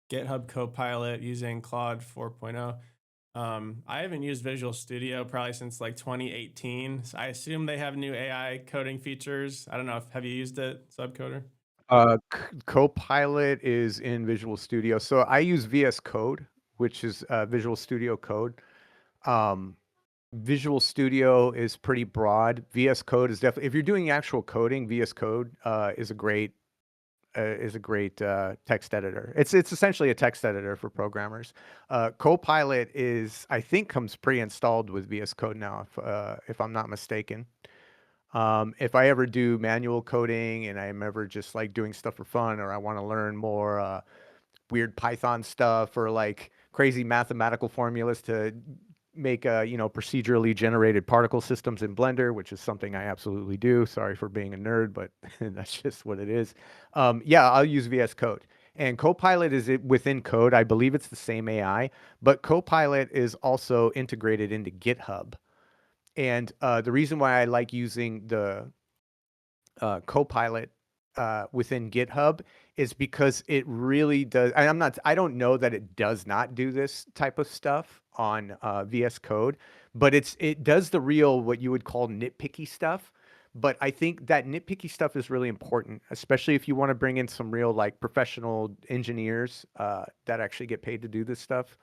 GitHub Copilot using Claude 4.0? I haven't used Visual Studio probably since like 2018. So I assume they have new AI coding features. I don't know if have you used it, Subcoder? Copilot is in Visual Studio. So I use VS Code, which is Visual Studio Code. Um, Visual Studio is pretty broad. VS Code is definitely, if you're doing actual coding, VS Code is a great text editor. It's essentially a text editor for programmers. Copilot is, I think, comes pre-installed with VS Code now, if I'm not mistaken. If I ever do manual coding and I'm ever just like doing stuff for fun, or I want to learn more weird Python stuff or like crazy mathematical formulas to make procedurally generated particle systems in Blender, which is something I absolutely do. Sorry for being a nerd, but that's just what it is. Yeah, I'll use VS Code. And Copilot is within Code. I believe it's the same AI, but Copilot is also integrated into GitHub. And the reason why I like using the Copilot within GitHub is because it really does. And I don't know that it does not do this type of stuff on VS Code, but it does the real, what you would call nitpicky stuff. But I think that nitpicky stuff is really important, especially if you want to bring in some real like professional engineers that actually get paid to do this stuff.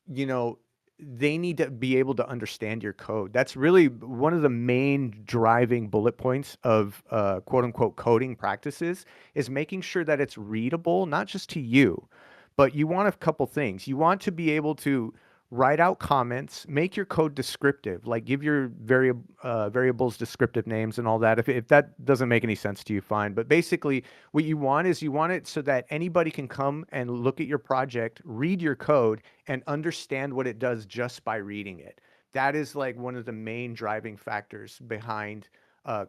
You know, they need to be able to understand your code. That's really one of the main driving bullet points of quote unquote coding practices, is making sure that it's readable, not just to you, but you want a couple things. You want to be able to write out comments, make your code descriptive, like give your variables descriptive names and all that. If that doesn't make any sense to you, fine. But basically, what you want is you want it so that anybody can come and look at your project, read your code, and understand what it does just by reading it. That is like one of the main driving factors behind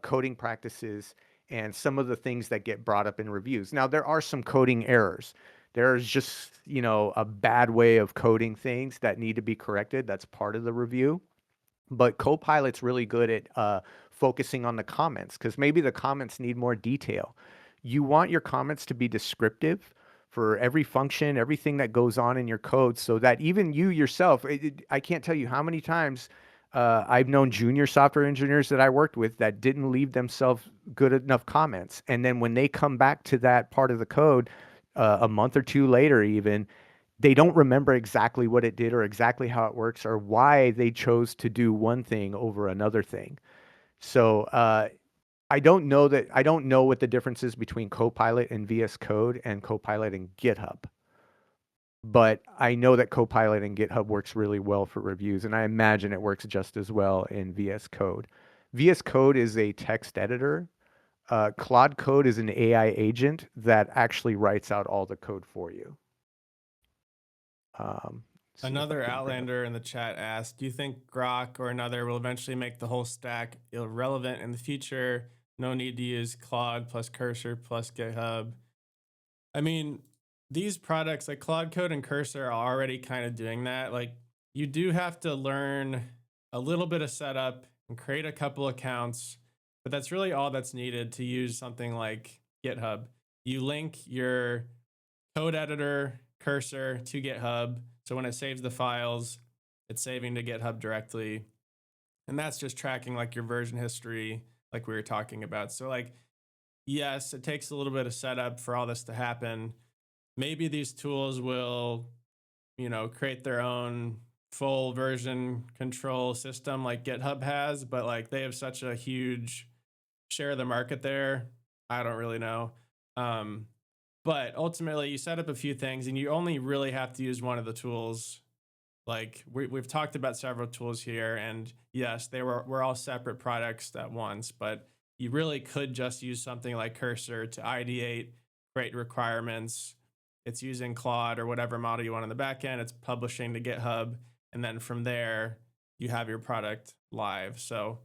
coding practices and some of the things that get brought up in reviews. Now, there are some coding errors. There's just, a bad way of coding things that need to be corrected. That's part of the review. But Copilot's really good at focusing on the comments, because maybe the comments need more detail. You want your comments to be descriptive for every function, everything that goes on in your code, so that even you yourself, I can't tell you how many times I've known junior software engineers that I worked with that didn't leave themselves good enough comments. And then when they come back to that part of the code a month or two later, even, they don't remember exactly what it did or exactly how it works or why they chose to do one thing over another thing. So I don't know what the difference is between Copilot and VS Code and Copilot and GitHub. But I know that Copilot and GitHub works really well for reviews, and I imagine it works just as well in VS Code. VS Code is a text editor. Claude Code is an AI agent that actually writes out all the code for you. See if I Another can bring up. Outlander in the chat asked, "Do you think Grok or another will eventually make the whole stack irrelevant in the future? No need to use Claude plus Cursor plus GitHub." I mean, these products like Claude Code and Cursor are already kind of doing that. Like, you do have to learn a little bit of setup and create a couple accounts, but that's really all that's needed to use something like GitHub. You link your code editor Cursor to GitHub. So when it saves the files, it's saving to GitHub directly. And that's just tracking like your version history, like we were talking about. So, like, yes, it takes a little bit of setup for all this to happen. Maybe these tools will, create their own full version control system like GitHub has, but like they have such a huge share of the market there. I don't really know. Um, but ultimately, you set up a few things and you only really have to use one of the tools. Like we've talked about several tools here, and yes, we're all separate products at once, but you really could just use something like Cursor to ideate, create requirements. It's using Claude or whatever model you want on the back end. It's publishing to GitHub, and then from there, you have your product live. So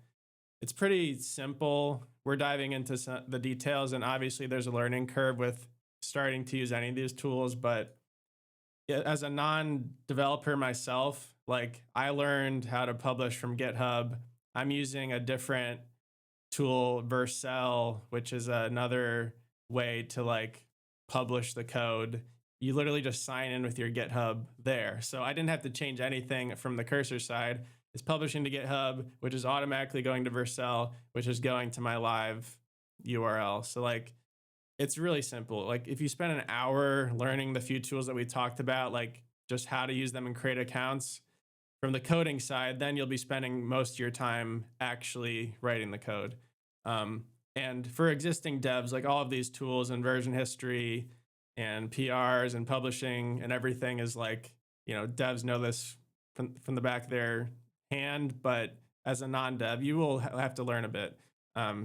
it's pretty simple. We're diving into the details, and obviously, there's a learning curve with starting to use any of these tools, but as a non-developer myself, like I learned how to publish from GitHub. I'm using a different tool, Vercel, which is another way to like publish the code. You literally just sign in with your GitHub there. So I didn't have to change anything from the Cursor side. It's publishing to GitHub, which is automatically going to Vercel, which is going to my live URL. So like It's really simple. Like if you spend an hour learning the few tools that we talked about, like just how to use them and create accounts from the coding side, then you'll be spending most of your time actually writing the code. Um, and for existing devs, like all of these tools and version history and PRs and publishing and everything is like, devs know this from the back of their hand, but as a non-dev, you will have to learn a bit.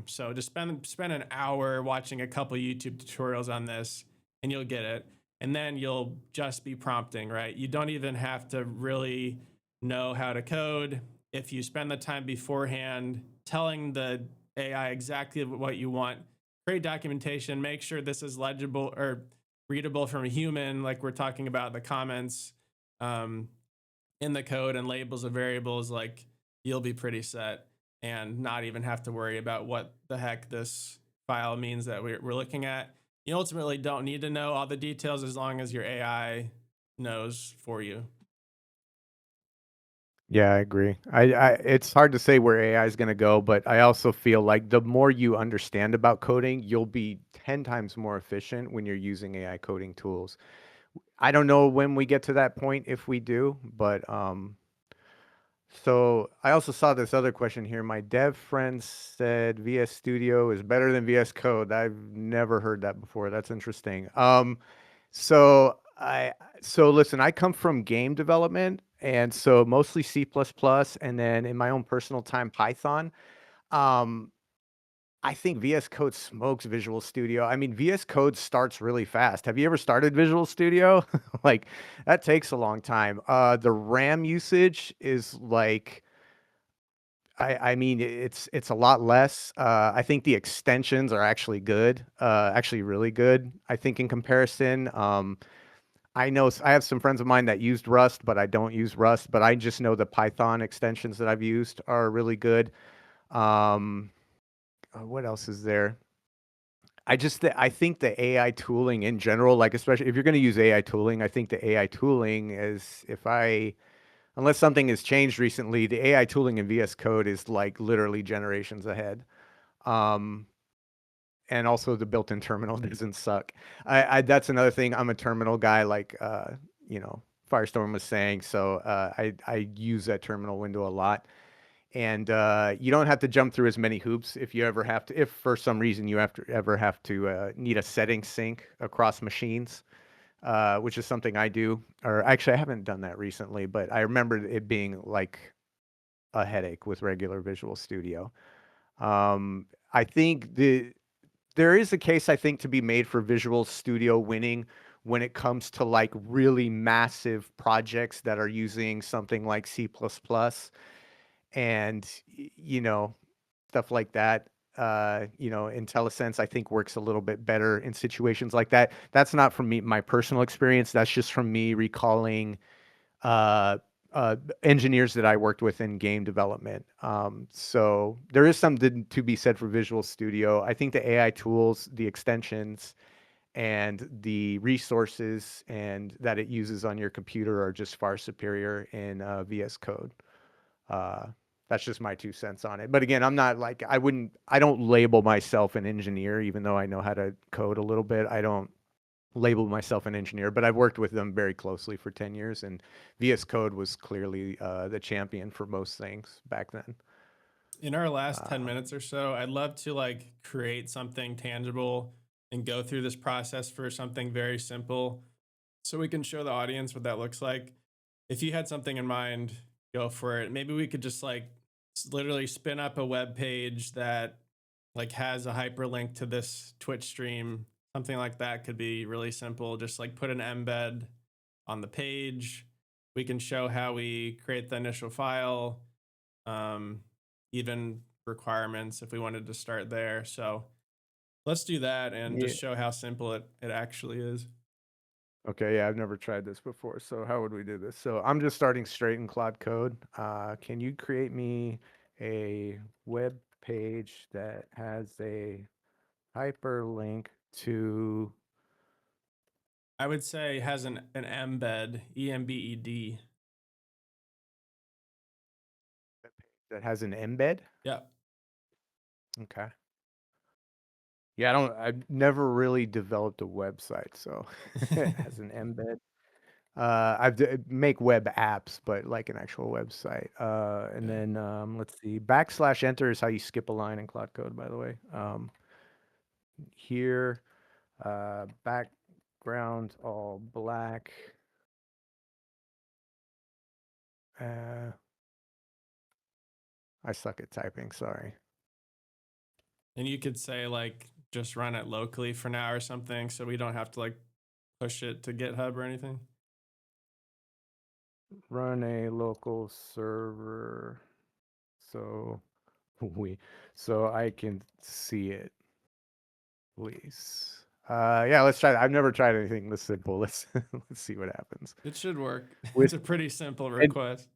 So just spend an hour watching a couple YouTube tutorials on this, and you'll get it. And then you'll just be prompting, right? You don't even have to really know how to code. If you spend the time beforehand telling the AI exactly what you want, create documentation, make sure this is legible or readable from a human, like we're talking about the comments um, in the code and labels of variables, like you'll be pretty set and not even have to worry about what the heck this file means that we're looking at. You ultimately don't need to know all the details as long as your AI knows for you. Yeah, I agree. It's hard to say where AI is going to go, but I also feel like the more you understand about coding, you'll be 10 times more efficient when you're using AI coding tools. I don't know when we get to that point if we do, but so I also saw this other question here. My dev friend said VS Studio is better than VS Code. I've never heard that before. That's interesting. So I so listen, I come from game development, and so mostly C++, and then in my own personal time, Python. Um, I think VS Code smokes Visual Studio. I mean, VS Code starts really fast. Have you ever started Visual Studio? Like that takes a long time. The RAM usage is like I mean, it's a lot less. I think the extensions are actually good, actually really good. I think in comparison, I know I have some friends of mine that used Rust, but I don't use Rust. But I just know the Python extensions that I've used are really good. Um, what else is there? I think the AI tooling in general, like especially if you're going to use AI tooling, I think the AI tooling is if I unless something has changed recently, the AI tooling in VS Code is like literally generations ahead. Um, and also the built-in terminal doesn't suck. I that's another thing. I'm a terminal guy, like you know, Firestorm was saying. So I use that terminal window a lot. And you don't have to jump through as many hoops if you ever have to. If for some reason you have to ever have to need a setting sync across machines, which is something I do. Or actually, I haven't done that recently, but I remember it being like a headache with regular Visual Studio. I think there is a case I think to be made for Visual Studio winning when it comes to like really massive projects that are using something like C++ and you know stuff like that. You know, IntelliSense I think works a little bit better in situations like that. That's not from me, my personal experience. That's just from me recalling uh, engineers that I worked with in game development. So there is something to be said for Visual Studio. I think the AI tools, the extensions, and the resources and that it uses on your computer are just far superior in VS Code. Uh, that's just my 2 cents on it. But again, I'm not like I don't label myself an engineer, even though I know how to code a little bit. I don't label myself an engineer, but I've worked with them very closely for 10 years, and VS Code was clearly the champion for most things back then. In our last 10 Uh, minutes or so, I'd love to like create something tangible and go through this process for something very simple so we can show the audience what that looks like. If you had something in mind, go for it. Maybe we could just like literally spin up a web page that like has a hyperlink to this Twitch stream. Something like that could be really simple. Just like put an embed on the page. We can show how we create the initial file, um, even requirements if we wanted to start there. So let's do that and yeah. just show how simple it actually is. Okay. Yeah, I've never tried this before. So how would we do this? So I'm just starting straight in Cloud Code. Can you create me a web page that has a hyperlink to I would say has an embed, embed. that has an embed? Yeah. Okay. Yeah, I've never really developed a website, so as an embed. Make web apps, but like an actual website. And Yeah. then let's see, backslash enter is how you skip a line in Cloud Code, by the way. Here, background all black. Uh, I suck at typing, sorry. And you could say like just run it locally for now or something so we don't have to like push it to GitHub or anything. Run a local server so we so I can see it, please. Yeah, let's try that. I've never tried anything this simple. Let's see what happens. It should work. With It's a pretty simple and request.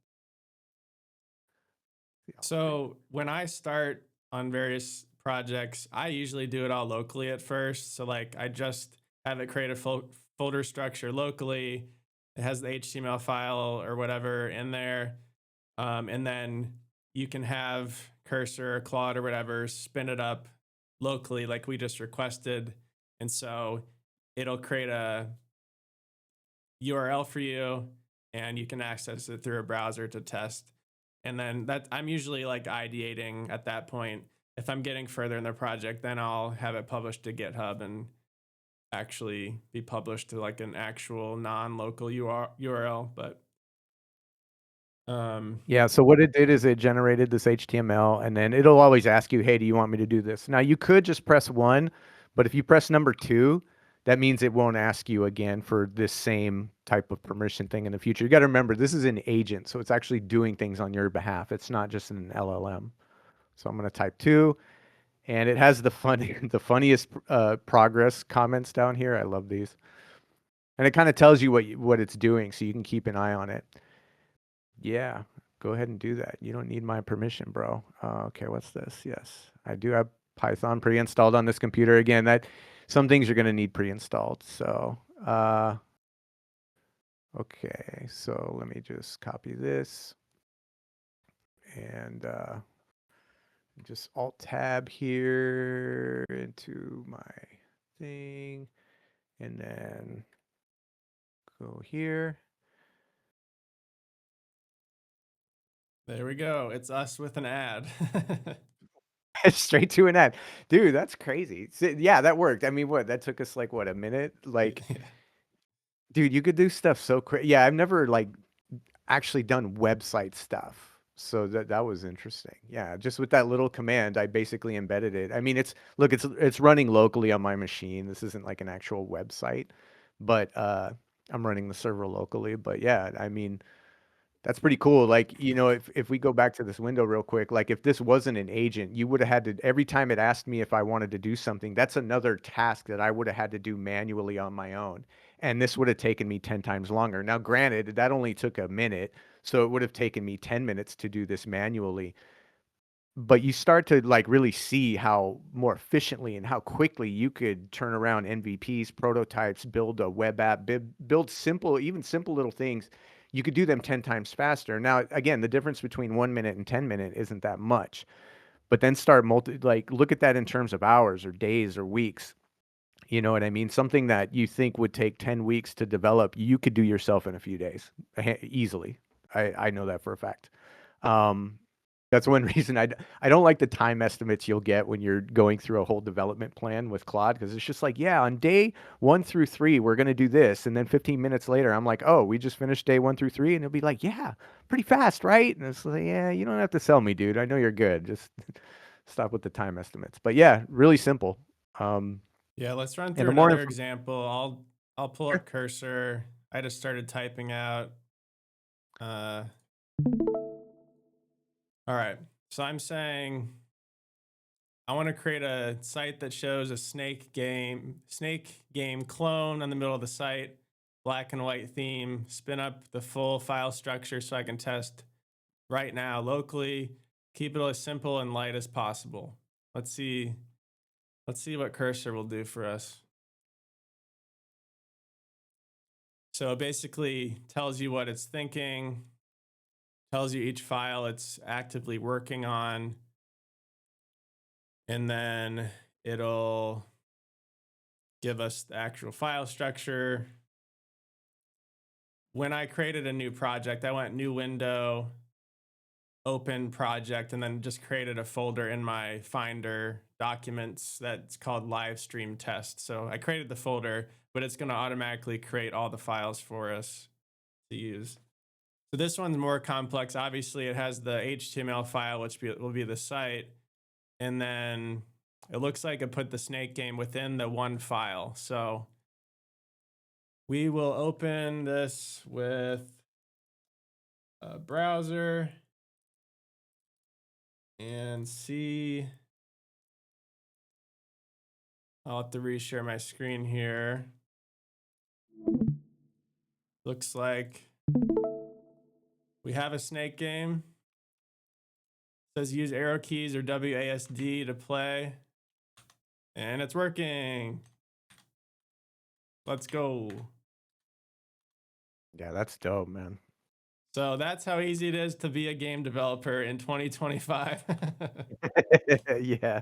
yeah, I'll screen. So when I start on various projects, I usually do it all locally at first. So like I just have it create a folder structure locally. It has the HTML file or whatever in there, and then you can have Cursor or Claude or whatever spin it up locally, like we just requested, and so it'll create a URL for you, and you can access it through a browser to test. And then that I'm usually like ideating at that point. If I'm getting further in the project, then I'll have it published to GitHub and actually be published to like an actual non-local URL. But um, Yeah, so what it did is it generated this HTML and then it'll always ask you, hey, do you want me to do this? Now you could just press one, but if you press number two, that means it won't ask you again for this same type of permission thing in the future. You got to remember, this is an agent, so it's actually doing things on your behalf. It's not just an LLM. So I'm going to type two, and it has the the funniest progress comments down here. I love these, and it kind of tells you what it's doing, so you can keep an eye on it. Yeah, go ahead and do that. You don't need my permission, bro. Okay, what's this? Yes, I do have Python pre-installed on this computer. Again, that some things you're going to need pre-installed. So, okay, so let me just copy this and just Alt Tab here into my thing, and then go here. there we go. It's us with an ad. Straight to an ad. Dude, that's crazy. Yeah, that worked. I mean, what? That took us like what, a minute? Like, Yeah. dude, you could do stuff so crazy. Yeah, I've never like actually done website stuff. So that was interesting. Yeah, just with that little command, I basically embedded it. I mean, it's running locally on my machine. This isn't like an actual website, but I'm running the server locally. But yeah, I mean, that's pretty cool. Like, if we go back to this window real quick, like if this wasn't an agent, you would have had to, every time it asked me if I wanted to do something, that's another task that I would have had to do manually on my own. And this would have taken me 10 times longer. Now, granted, that only took a minute, so it would have taken me 10 minutes to do this manually. But you start to like really see how more efficiently and how quickly you could turn around MVPs, prototypes, build a web app, build simple, even simple little things. You could do them 10 times faster. Now, again, the difference between 1 minute and 10 minute isn't that much, but then start like look at that in terms of hours or days or weeks. You know what I mean? Something that you think would take 10 weeks to develop, you could do yourself in a few days easily. I know that for a fact. Um, that's one reason I don't like the time estimates you'll get when you're going through a whole development plan with Claude, because it's just like, yeah, on day 1 through 3, we're going to do this. And then 15 minutes later, I'm like, oh, we just finished day 1 through 3. And it'll be like, yeah, pretty fast, right? And it's like, yeah, you don't have to sell me, dude. I know you're good. Just stop with the time estimates. But yeah, really simple. Um, Yeah, let's run and through the more another info. example. I'll pull Sure. up Cursor. I just started typing out. Uh, all right. So I'm saying I want to create a site that shows a snake game clone in the middle of the site, black and white theme, spin up the full file structure so I can test right now locally, keep it as simple and light as possible. Let's see. Let's see what Cursor will do for us. So it basically tells you what it's thinking, tells you each file it's actively working on, and then it'll give us the actual file structure. When I created a new project, I went new window, open project, and then just created a folder in my Finder documents that's called live stream test. So I created the folder, but it's going to automatically create all the files for us to use. So this one's more complex. Obviously, it has the HTML file, which will be the site. And then it looks like it put the snake game within the one file. So we will open this with a browser and see. I'll have to reshare my screen here. Looks like we have a snake game. It says use arrow keys or WASD to play. And it's working. Let's go. Yeah, that's dope, man. So that's how easy it is to be a game developer in 2025. Yeah.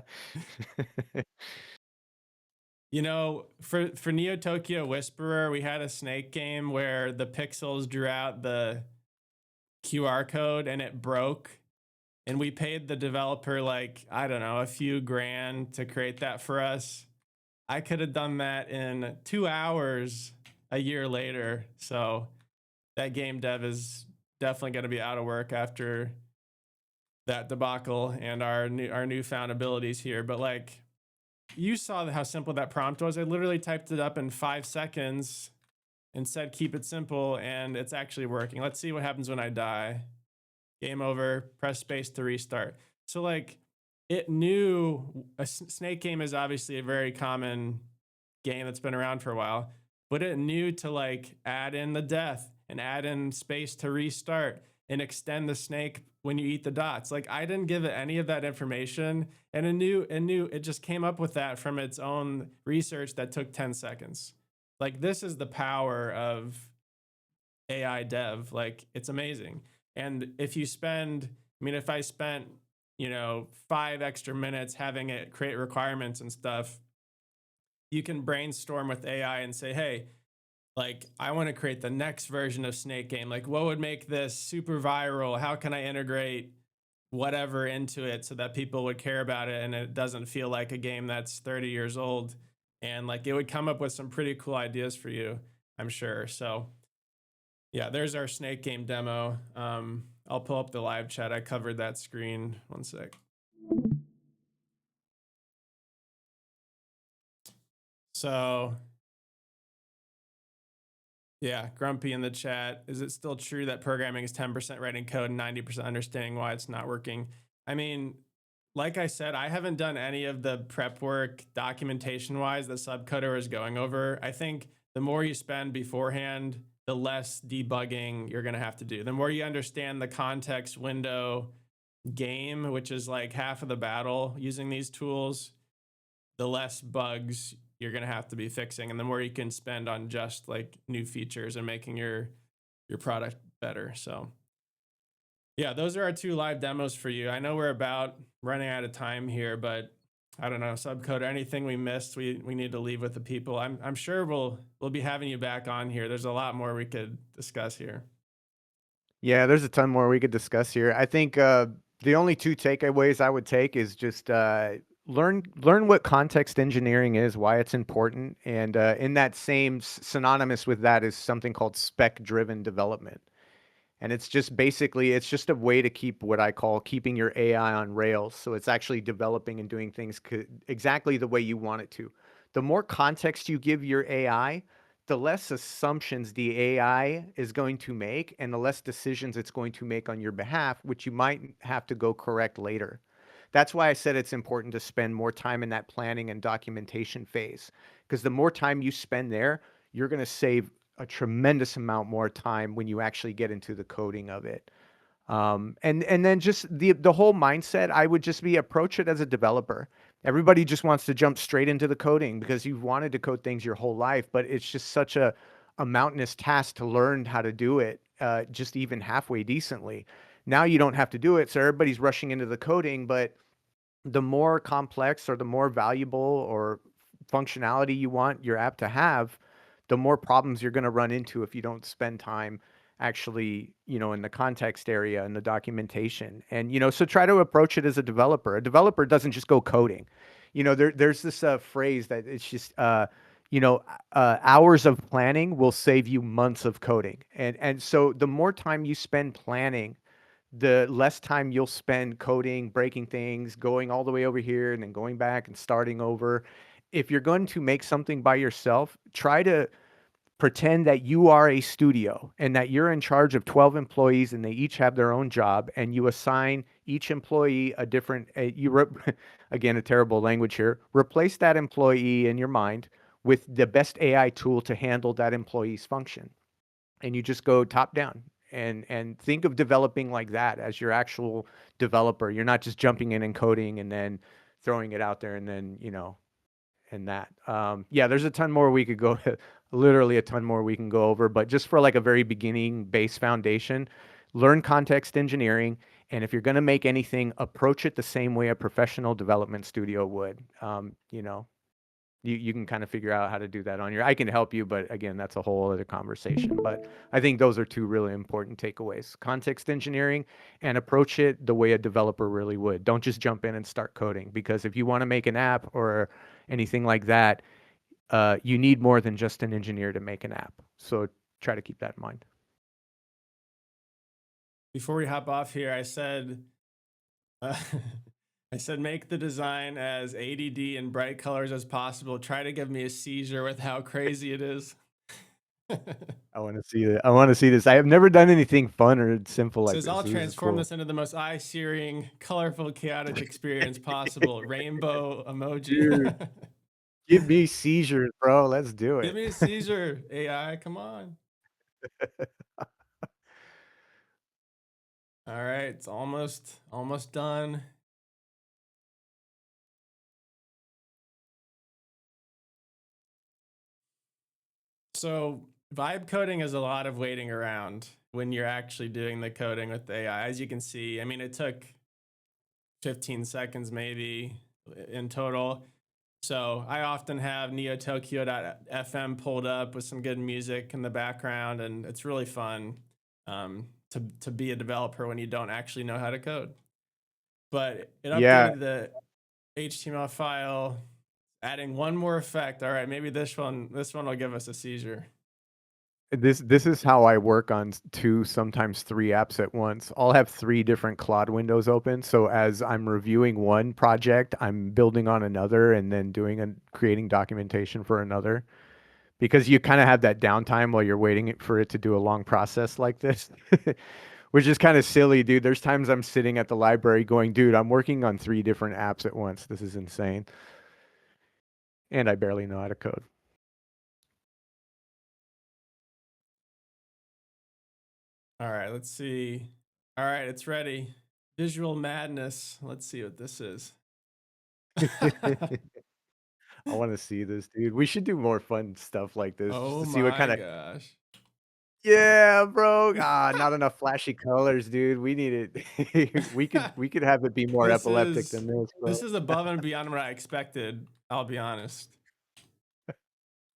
You know, for Neo Tokyo Whisperer, we had a snake game where the pixels drew out the QR code and it broke. And we paid the developer like, I don't know, a few grand to create that for us. I could have done that in 2 hours a year later. So that game dev is definitely going to be out of work after that debacle and our newfound abilities here. But like, you saw how simple that prompt was. I literally typed it up in 5 seconds and said keep it simple, and it's actually working. Let's see what happens when I die. Game over. Press space to restart. So like, it knew a snake game is obviously a very common game that's been around for a while, but it knew to like add in the death and add in space to restart and extend the snake when you eat the dots. Like, I didn't give it any of that information, and it just came up with that from its own research that took 10 seconds. Like, this is the power of AI dev. Like, it's amazing. And if you spend, I mean, if I spent, 5 extra minutes having it create requirements and stuff, you can brainstorm with AI and say, hey, like, I want to create the next version of Snake Game. Like, what would make this super viral? How can I integrate whatever into it so that people would care about it and it doesn't feel like a game that's 30 years old? And like, it would come up with some pretty cool ideas for you, I'm sure. So yeah, there's our Snake Game demo. I'll pull up the live chat. I covered that screen. One sec. So yeah, Grumpy in the chat. Is it still true that programming is 10% writing code and 90% understanding why it's not working? I mean, like I said, I haven't done any of the prep work documentation wise that Subcoder is going over. I think the more you spend beforehand, the less debugging you're going to have to do. The more you understand the context window game, which is like half of the battle using these tools, the less bugs you're going to have to be fixing, and the more you can spend on just like new features and making your product better. So yeah, those are our 2 live demos for you. I know we're about running out of time here, but I don't know, Subcoder, anything we missed, we need to leave with the people. I'm sure we'll be having you back on here. There's a lot more we could discuss here. Yeah, there's a ton more we could discuss here. I think the only 2 takeaways I would take is just learn what context engineering is, why it's important, and in that same synonymous with that is something called spec-driven development. And it's just basically, it's just a way to keep what I call keeping your AI on rails. So it's actually developing and doing things exactly the way you want it to. The more context you give your AI, the less assumptions the AI is going to make and the less decisions it's going to make on your behalf, which you might have to go correct later. That's why I said it's important to spend more time in that planning and documentation phase, because the more time you spend there, you're going to save a tremendous amount more time when you actually get into the coding of it. And then just the whole mindset, I would just be approach it as a developer. Everybody just wants to jump straight into the coding because you've wanted to code things your whole life, but it's just such a mountainous task to learn how to do it just even halfway decently. Now you don't have to do it, so everybody's rushing into the coding, but the more complex or the more valuable or functionality you want your app to have, the more problems you're going to run into if you don't spend time actually, in the context area and the documentation. And, so try to approach it as a developer. A developer doesn't just go coding. There's this phrase that it's just, hours of planning will save you months of coding. And so the more time you spend planning, the less time you'll spend coding, breaking things, going all the way over here and then going back and starting over. If you're going to make something by yourself, try to pretend that you are a studio and that you're in charge of 12 employees and they each have their own job, and you assign each employee a different, again, a terrible language here, replace that employee in your mind with the best AI tool to handle that employee's function. And you just go top down and think of developing like that as your actual developer. You're not just jumping in and coding and then throwing it out there and then, and that. Yeah, there's a ton more we could go, literally a ton more we can go over, but just for like a very beginning base foundation, learn context engineering. And if you're going to make anything, approach it the same way a professional development studio would. You can kind of figure out how to do that on your, I can help you, but again, that's a whole other conversation. But I think those are two really important takeaways: context engineering, and approach it the way a developer really would. Don't just jump in and start coding, because if you want to make an app or anything like that, you need more than just an engineer to make an app. So try to keep that in mind. Before we hop off here, I said, uh, I said, make the design as ADD and bright colors as possible. Try to give me a seizure with how crazy it is. I want to see that. I want to see this. I have never done anything fun or simple like Says, this. I'll This is transform cool. this into the most eye-searing, colorful, chaotic experience possible. Rainbow emoji. Dude, give me seizures, bro. Let's do Give it. me a seizure, AI. Come on. All right, it's almost done. So vibe coding is a lot of waiting around when you're actually doing the coding with the AI. As you can see, I mean, it took 15 seconds maybe in total. So I often have Neo Tokyo.fm pulled up with some good music in the background, and it's really fun to be a developer when you don't actually know how to code. But it Yeah, updated the HTML file, adding one more effect. All right, maybe this one will give us a seizure. this is how I work on two, sometimes three apps at once. I'll have three different Claude windows open. So as I'm reviewing one project, I'm building on another and then doing and creating documentation for another. Because you kind of have that downtime while you're waiting for it to do a long process like this, which is kind of silly, dude. There's times I'm sitting at the library going, dude, I'm working on three different apps at once. This is insane. And I barely know how to code. All right, let's see. All right, it's ready. Visual madness. Let's see what this is. I want to see this, dude. We should do more fun stuff like this just Oh to see what my kind of. gosh. Yeah, bro. Not enough flashy colors, dude. We need it. We could have it be more This epileptic is than this, bro. this is above and beyond what I expected, I'll be honest.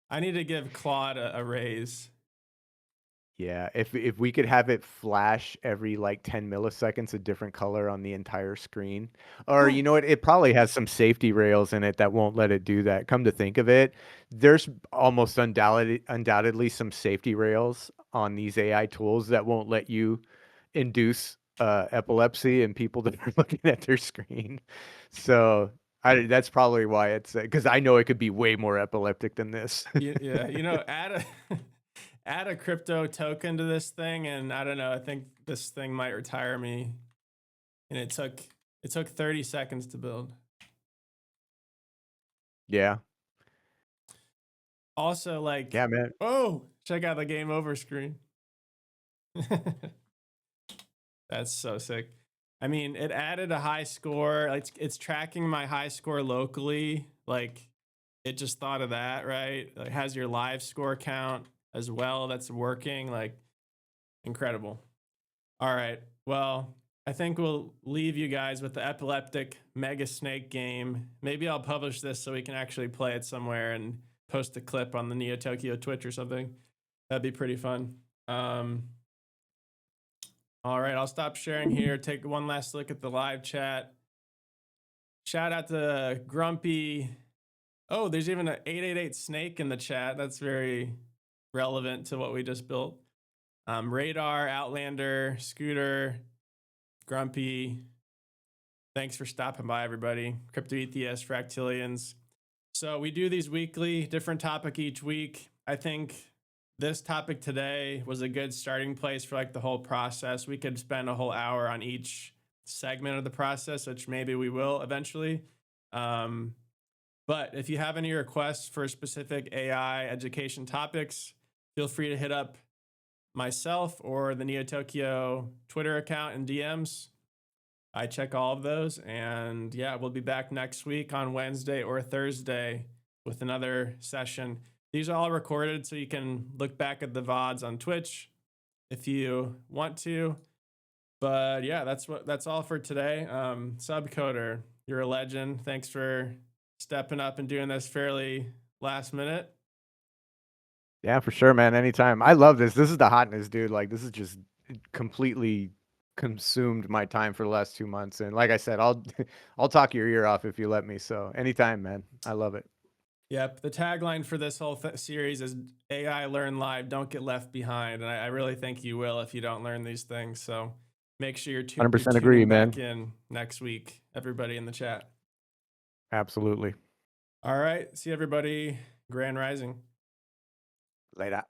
I need to give Claude a raise. Yeah, if we could have it flash every like 10 milliseconds a different color on the entire screen. Or you know what, it probably has some safety rails in it that won't let it do that. Come to think of it, there's almost undoubtedly some safety rails on these AI tools that won't let you induce epilepsy in people that are looking at their screen. So that's probably why it's because I know it could be way more epileptic than this. Yeah, add a add a crypto token to this thing, and I don't know, I think this thing might retire me. And it took 30 seconds to build. Yeah. Also, like, Yeah, man. oh, check out the game over screen. That's so sick. I mean, it added a high score. It's tracking my high score locally. Like, it just thought of that, right? It has your live score count as well. That's working. Like, incredible. All right. Well, I think we'll leave you guys with the epileptic mega snake game. Maybe I'll publish this so we can actually play it somewhere and post a clip on the Neo Tokyo Twitch or something. That'd be pretty fun. All right, I'll stop sharing here. Take one last look at the live chat. Shout out to Grumpy. Oh, there's even an 888 snake in the chat. That's very relevant to what we just built. Radar, Outlander, Scooter, Grumpy. Thanks for stopping by, everybody. Crypto ETS, Fractillions. So we do these weekly, different topic each week. I think this topic today was a good starting place for like the whole process. We could spend a whole hour on each segment of the process, which maybe we will eventually. But if you have any requests for specific AI education topics, feel free to hit up myself or the Neo Tokyo Twitter account and DMs. I check all of those. And yeah, we'll be back next week on Wednesday or Thursday with another session. These are all recorded, so you can look back at the VODs on Twitch if you want to. But yeah, that's all for today. Subcoder, you're a legend. Thanks for stepping up and doing this fairly last minute. Yeah, for sure, man. Anytime. I love this. This is the hotness, dude. Like, this is just completely consumed my time for the last 2 months. And like I said, I'll talk your ear off if you let me. So anytime, man. I love it. Yep. The tagline for this whole series is AI learn live, don't get left behind. And I really think you will if you don't learn these things. So make sure you're 100% agree, tuning back man. in next week, everybody in the chat. Absolutely. All right. See everybody. Grand Rising. Later.